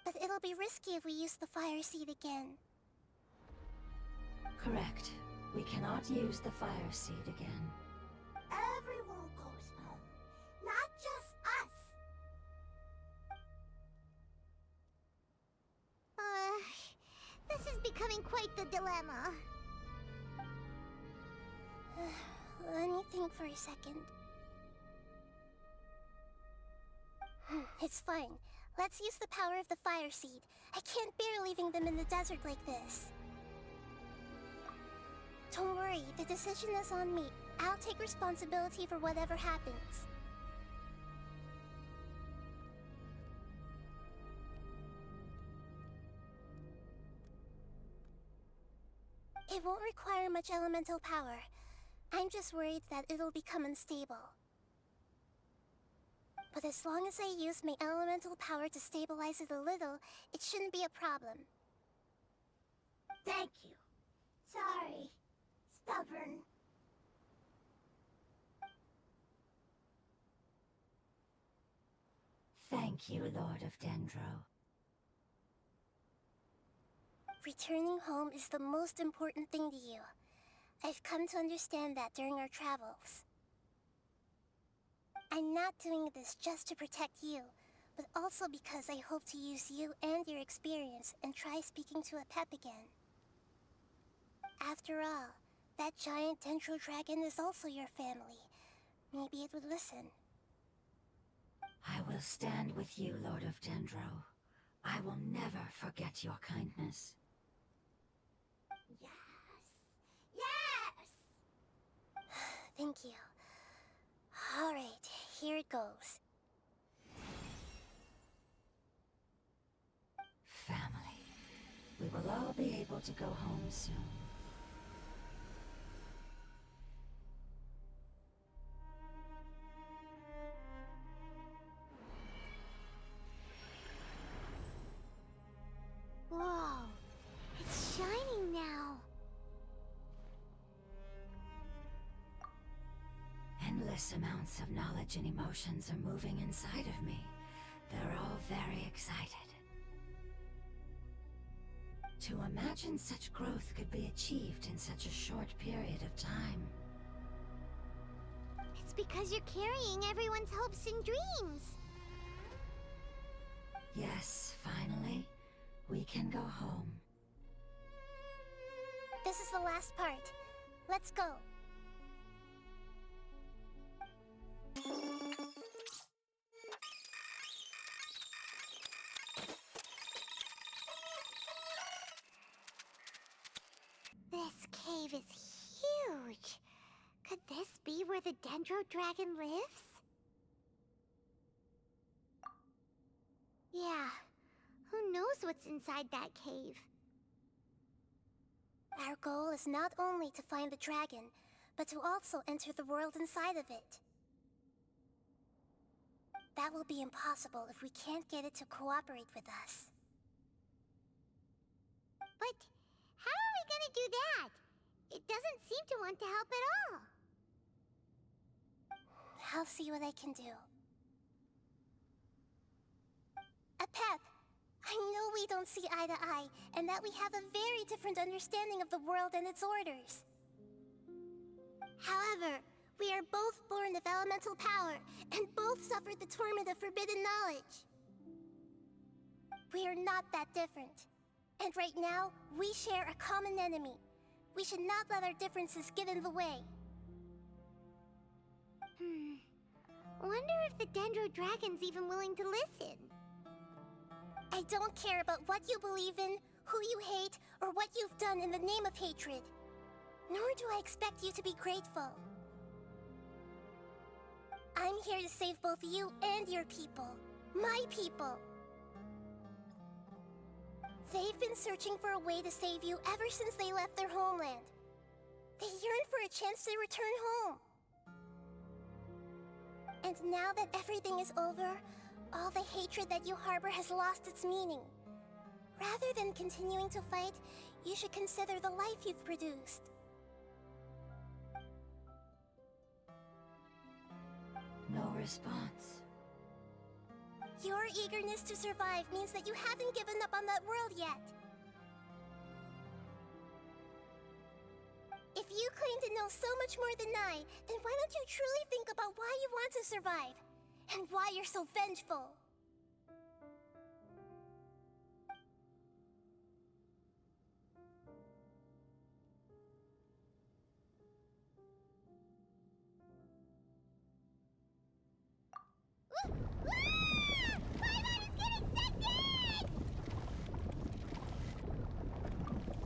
But it'll be risky if we use the fire seed again. Correct. We cannot use the fire seed again. Everyone goes home, not just us. This is becoming quite the dilemma. Let me think for a second. It's fine. Let's use the power of the fire seed. I can't bear leaving them in the desert like this. Don't worry, the decision is on me. I'll take responsibility for whatever happens. It won't require much elemental power. I'm just worried that it'll become unstable. But as long as I use my elemental power to stabilize it a little, it shouldn't be a problem. Thank you. Sorry. Stubborn. Thank you, Lord of Dendro. Returning home is the most important thing to you. I've come to understand that during our travels. I'm not doing this just to protect you, but also because I hope to use you and your experience and try speaking to a Pep again. After all, that giant dendro dragon is also your family. Maybe it would listen. I will stand with you, Lord of Dendro. I will never forget your kindness. Yes! Yes! Thank you. Alright, here it goes. Family. We will all be able to go home soon. Whoa, it's shining now. Endless amounts of knowledge and emotions are moving inside of me. They're all very excited. To imagine such growth could be achieved in such a short period of time. It's because you're carrying everyone's hopes and dreams. Yes, finally, we can go home. This is the last part. Let's go. This cave is huge. Could this be where the Dendro Dragon lives? Yeah, who knows what's inside that cave? Our goal is not only to find the dragon, but to also enter the world inside of it. That will be impossible if we can't get it to cooperate with us. But how are we gonna do that? It doesn't seem to want to help at all. I'll see what I can do. Pep, I know we don't see eye to eye, and that we have a very different understanding of the world and its orders. However, we are both born of elemental power, and both suffered the torment of forbidden knowledge. We are not that different. And right now, we share a common enemy. We should not let our differences get in the way. Wonder if the Dendro Dragon's even willing to listen. I don't care about what you believe in, who you hate, or what you've done in the name of hatred. Nor do I expect you to be grateful. I'm here to save both you and your people. My people. They've been searching for a way to save you ever since they left their homeland. They yearn for a chance to return home. And now that everything is over, all the hatred that you harbor has lost its meaning. Rather than continuing to fight, you should consider the life you've produced. No response. Your eagerness to survive means that you haven't given up on that world yet. If you claim to know so much more than I, then why don't you truly think about why you want to survive? And why you're so vengeful?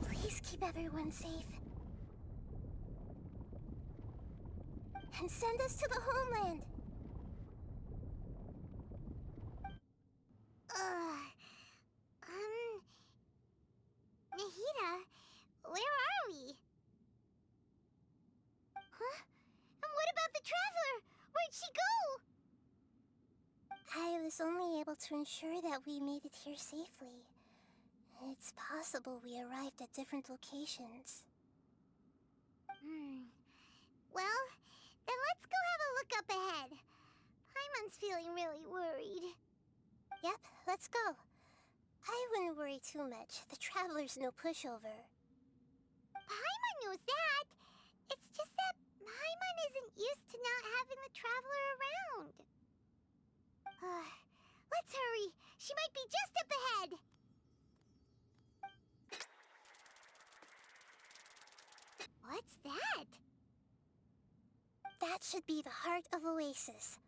Please keep everyone safe. And send us to the homeland. Nahida, where are we? Huh? And what about the traveler? Where'd she go? I was only able to ensure that we made it here safely. It's possible we arrived at different locations. Well, then let's go have a look up ahead. Paimon's feeling really worried. Yep, let's go. I wouldn't worry too much. The traveler's no pushover. Paimon knows that. It's just that Paimon isn't used to not having the traveler around. Let's hurry. She might be just up ahead. What's that? That should be the heart of Oasis.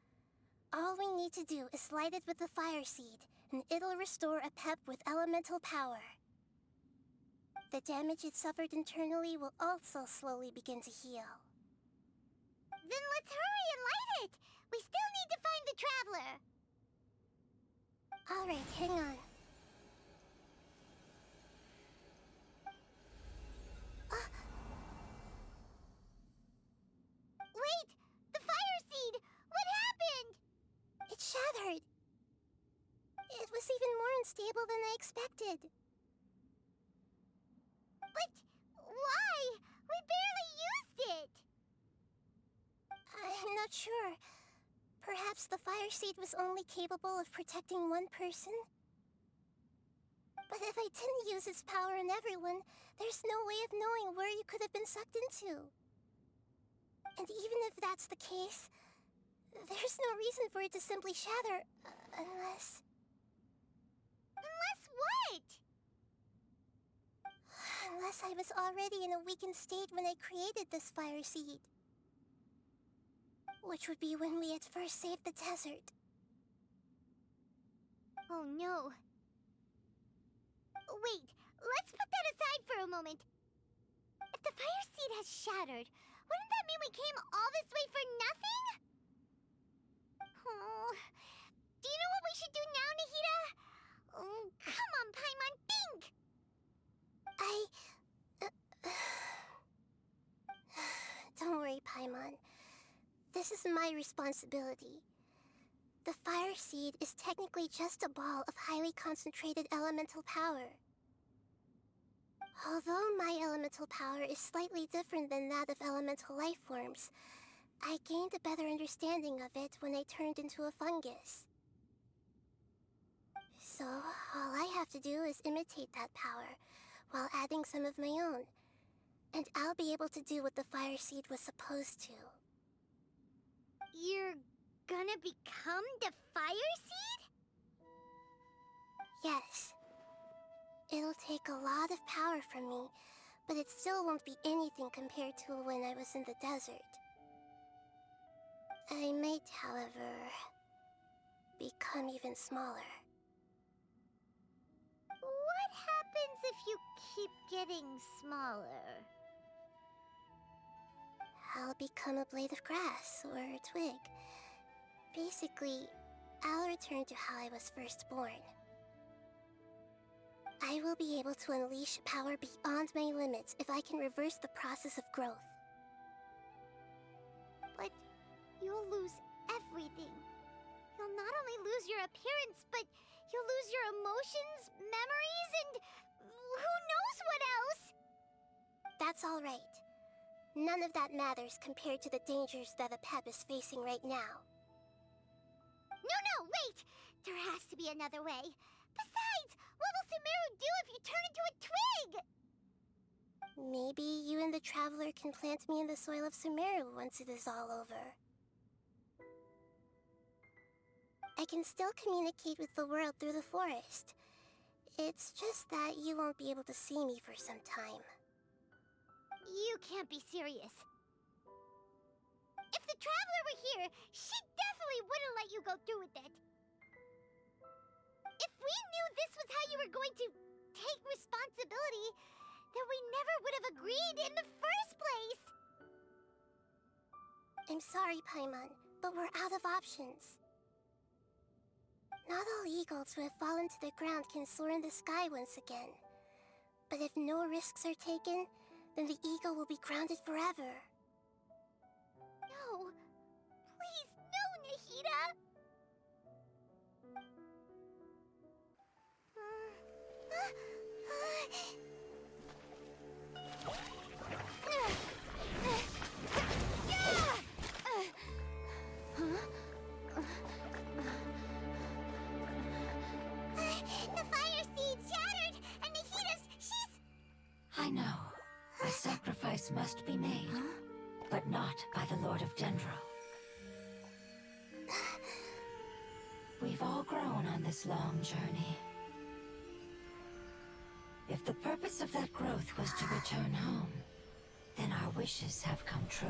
All we need to do is light it with the fire seed, and it'll restore a pep with elemental power. The damage it suffered internally will also slowly begin to heal. Then let's hurry and light it. We still need to find the traveler. Alright, hang on. Wait! The fire seed! What happened? It shattered! It was even more unstable than I expected. But why? We barely used it. I'm not sure. Perhaps the fire seed was only capable of protecting one person? But if I didn't use its power on everyone, there's no way of knowing where you could have been sucked into. And even if that's the case, there's no reason for it to simply shatter, unless... Unless what? Unless I was already in a weakened state when I created this fire seed. Which would be when we had first saved the desert. Oh no. Wait, let's put that aside for a moment. If the fire seed has shattered, wouldn't that mean we came all this way for nothing? Oh, do you know what we should do now, Nahida? Oh, come on, Paimon, think! Don't worry, Paimon. This is my responsibility. The fire seed is technically just a ball of highly concentrated elemental power. Although my elemental power is slightly different than that of elemental life forms, I gained a better understanding of it when I turned into a fungus. So, all I have to do is imitate that power, while adding some of my own. And I'll be able to do what the fire seed was supposed to. You're gonna become the fire seed? Yes. It'll take a lot of power from me, but it still won't be anything compared to when I was in the desert. I might, however, become even smaller. What happens if you keep getting smaller? I'll become a blade of grass or a twig. Basically, I'll return to how I was first born. I will be able to unleash power beyond my limits if I can reverse the process of growth. But you'll lose everything. You'll not only lose your appearance, but you'll lose your emotions, memories, and who knows what else? That's all right. None of that matters compared to the dangers that a Pep is facing right now. No, wait! There has to be another way. Besides, what will Sumeru do if you turn into a twig? Maybe you and the Traveler can plant me in the soil of Sumeru once it is all over. I can still communicate with the world through the forest. It's just that you won't be able to see me for some time. You can't be serious. If the Traveler were here, she definitely wouldn't let you go through with it. If we knew this was how you were going to take responsibility, then we never would have agreed in the first place. I'm sorry, Paimon, but we're out of options. Not all eagles who have fallen to the ground can soar in the sky once again. But if no risks are taken, then the eagle will be grounded forever. No. Please, no, Nahida! The fire seed shattered, and Nahida's, she's... I know. A sacrifice must be made. but not by the Lord of Dendro. We've all grown on this long journey. If the purpose of that growth was to return home, then our wishes have come true.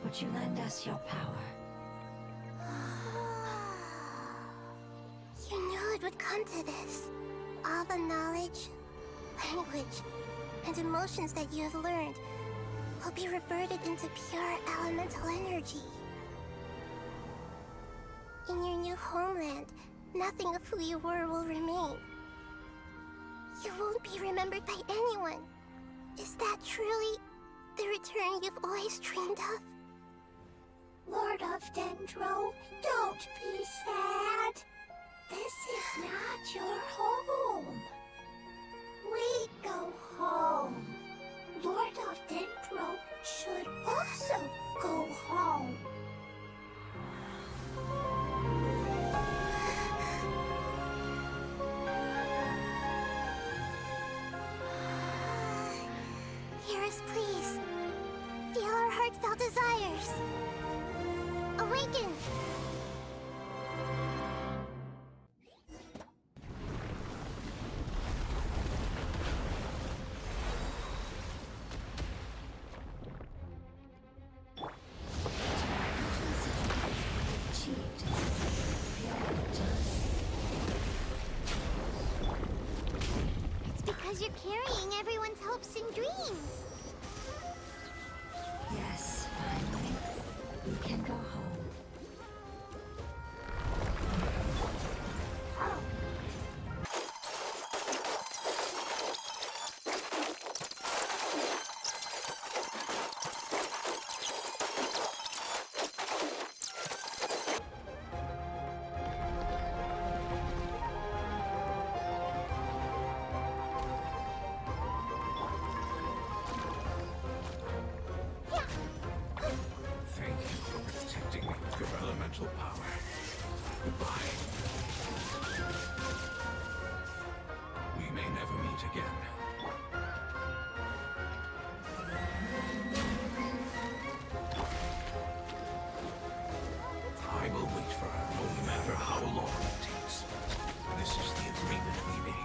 Would you lend us your power? You knew it would come to this. All the knowledge, language, and emotions that you have learned will be reverted into pure elemental energy. In your new homeland, nothing of who you were will remain. You won't be remembered by anyone. Is that truly the return you've always dreamed of? Lord of Dendro, don't be sad. This is not your home. We go home. Lord of Dendro should also go home. Hear us, please. Feel our heartfelt desires. Awaken! It's because you're carrying everyone's hopes and dreams. Yes, finally. We can go home. Thank you for protecting me with your elemental power. Goodbye. We may never meet again. I will wait for her no matter how long it takes. This is the agreement we made.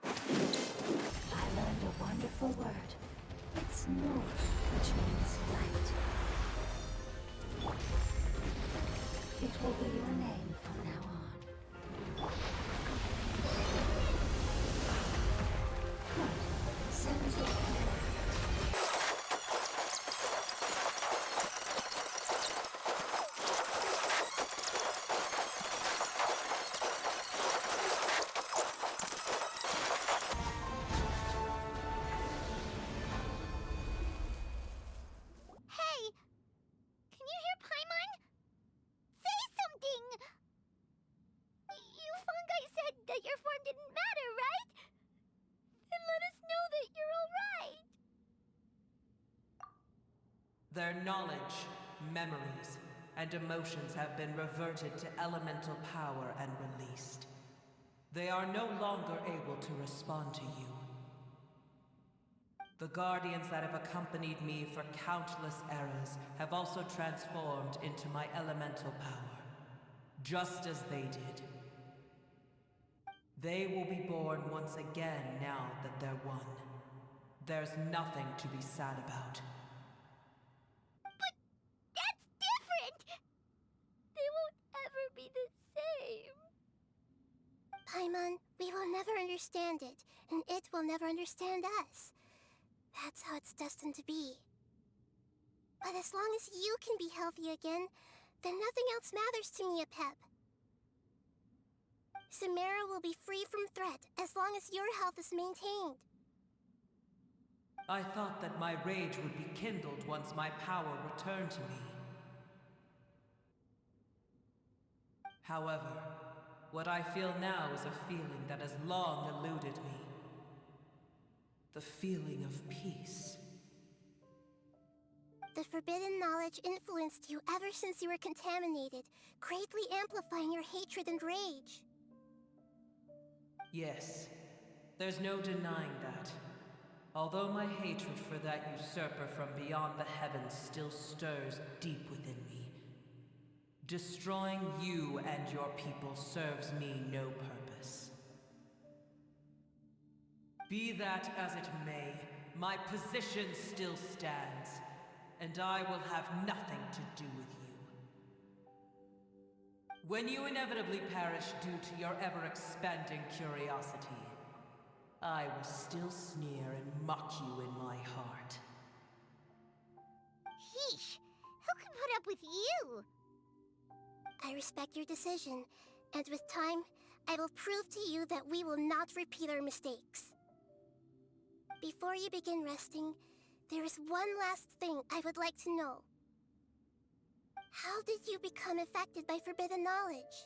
I learned a wonderful word. It's Nur, which means light. It will be your name from now on. Good. Sounds like Hey! Can you hear Paimon? Say something! You fungi said that your form didn't matter, right? Then let us know that you're alright! Their knowledge, memories, and emotions have been reverted to elemental power and released. They are no longer able to respond to you. The guardians that have accompanied me for countless eras have also transformed into my elemental power, just as they did. They will be born once again now that they're one. There's nothing to be sad about. But that's different! They won't ever be the same. Paimon, we will never understand it, and it will never understand us. That's how it's destined to be. But as long as you can be healthy again, then nothing else matters to me, Apep. Samara will be free from threat as long as your health is maintained. I thought that my rage would be kindled once my power returned to me. However, what I feel now is a feeling that has long eluded me. The feeling of peace. The forbidden knowledge influenced you ever since you were contaminated, greatly amplifying your hatred and rage. Yes, there's no denying that. Although my hatred for that usurper from beyond the heavens still stirs deep within me, destroying you and your people serves me no purpose. Be that as it may, my position still stands, and I will have nothing to do with you. When you inevitably perish due to your ever-expanding curiosity, I will still sneer and mock you in my heart. Yeesh, who can put up with you? I respect your decision, and with time, I will prove to you that we will not repeat our mistakes. Before you begin resting, there is one last thing I would like to know. How did you become affected by forbidden knowledge?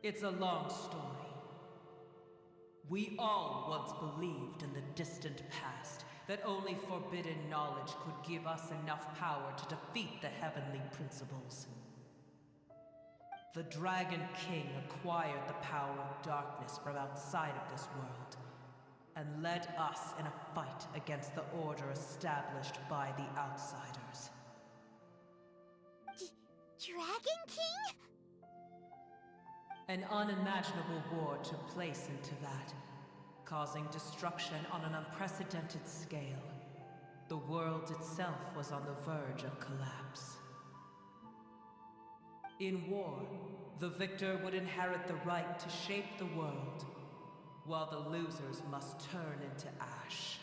It's a long story. We all once believed in the distant past that only forbidden knowledge could give us enough power to defeat the heavenly principles. The Dragon King acquired the power of darkness from outside of this world, and led us in a fight against the order established by the outsiders. Dragon King? An unimaginable war took place into that, causing destruction on an unprecedented scale. The world itself was on the verge of collapse. In war, the victor would inherit the right to shape the world, while the losers must turn into ash.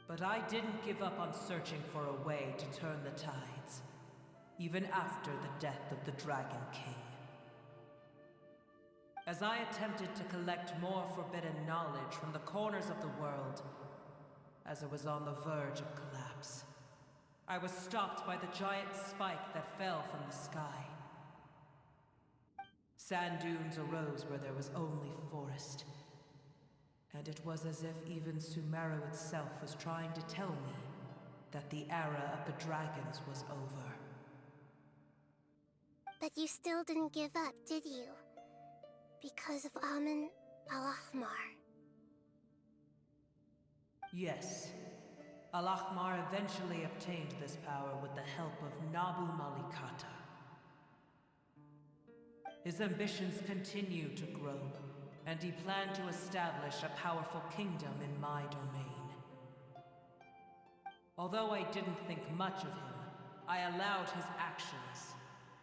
But I didn't give up on searching for a way to turn the tides, even after the death of the Dragon King. As I attempted to collect more forbidden knowledge from the corners of the world, as it was on the verge of collapse, I was stopped by the giant spike that fell from the sky. Sand dunes arose where there was only forest, and it was as if even Sumeru itself was trying to tell me that the era of the dragons was over. But you still didn't give up, did you? Because of Amun Al-Ahmar. Yes. Al-Ahmar eventually obtained this power with the help of Nabu Malikata. His ambitions continued to grow, and he planned to establish a powerful kingdom in my domain. Although I didn't think much of him, I allowed his actions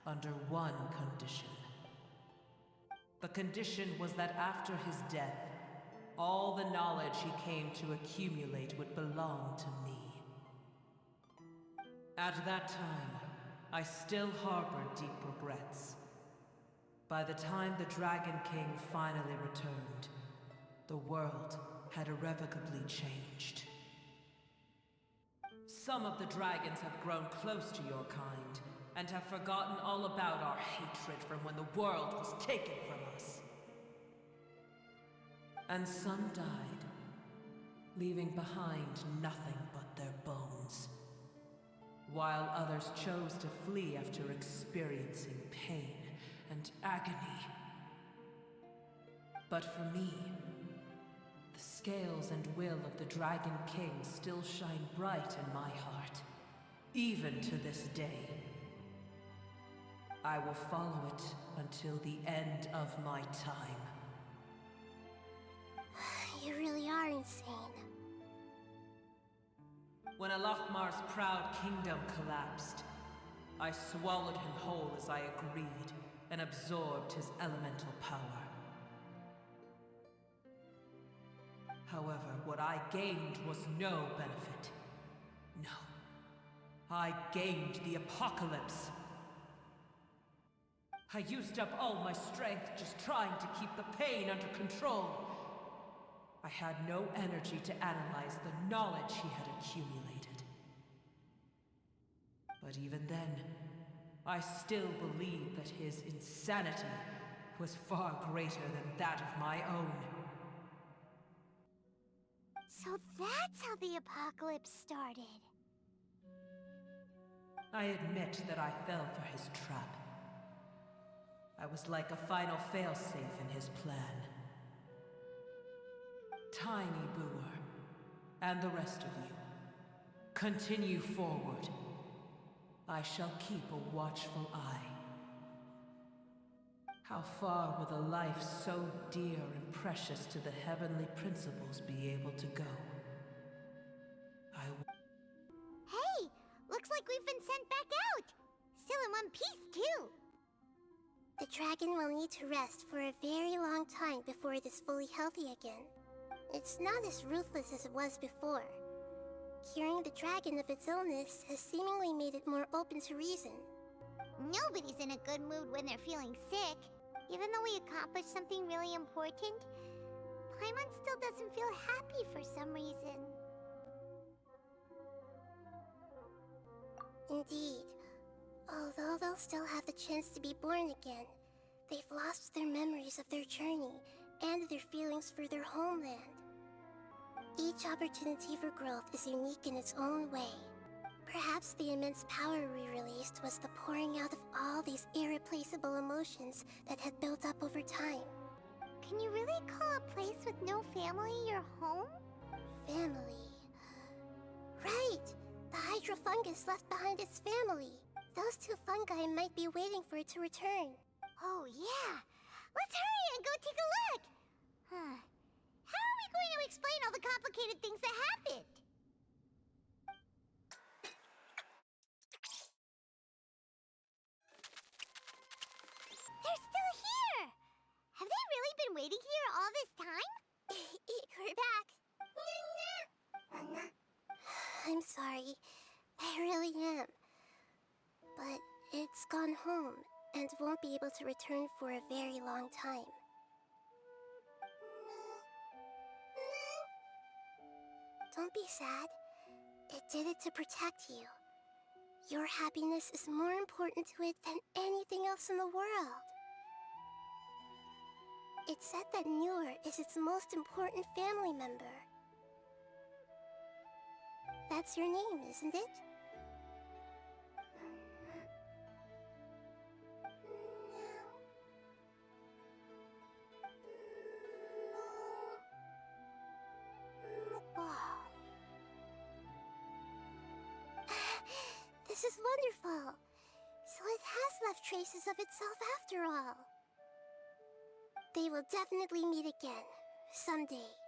under one condition. The condition was that after his death, all the knowledge he came to accumulate would belong to me. At that time, I still harbored deep regrets. By the time the Dragon King finally returned, the world had irrevocably changed. Some of the dragons have grown close to your kind, and have forgotten all about our hatred from when the world was taken from us. And some died, leaving behind nothing but their bones, while others chose to flee after experiencing pain and agony. But for me, the scales and will of the Dragon King still shine bright in my heart, even to this day. I will follow it until the end of my time. You really are insane. When Al-Ahmar's proud kingdom collapsed, I swallowed him whole as I agreed and absorbed his elemental power. However, what I gained was no benefit. No. I gained the apocalypse. I used up all my strength just trying to keep the pain under control. I had no energy to analyze the knowledge he had accumulated. But even then, I still believed that his insanity was far greater than that of my own. So that's how the apocalypse started. I admit that I fell for his trap. I was like a final failsafe in his plan. Tiny Booer, and the rest of you, continue forward. I shall keep a watchful eye. How far will a life so dear and precious to the heavenly principles be able to go? Hey! Looks like we've been sent back out! Still in one piece, too! The dragon will need to rest for a very long time before it is fully healthy again. It's not as ruthless as it was before. Curing the dragon of its illness has seemingly made it more open to reason. Nobody's in a good mood when they're feeling sick. Even though we accomplished something really important, Paimon still doesn't feel happy for some reason. Indeed. Although they'll still have the chance to be born again, they've lost their memories of their journey and their feelings for their homeland. Each opportunity for growth is unique in its own way. Perhaps the immense power we released was the pouring out of all these irreplaceable emotions that had built up over time. Can you really call a place with no family your home? Family. Right! The hydrofungus left behind its family. Those two fungi might be waiting for it to return. Oh, yeah! Let's hurry and go take a look! Huh. How are we going to explain all the complicated things that happened? They're still here! Have they really been waiting here all this time? We're back. I'm sorry. I really am. But it's gone home and won't be able to return for a very long time. Don't be sad. It did it to protect you. Your happiness is more important to it than anything else in the world. It's said that Newer is its most important family member. That's your name, isn't it? This is wonderful. So it has left traces of itself after all. They will definitely meet again, someday.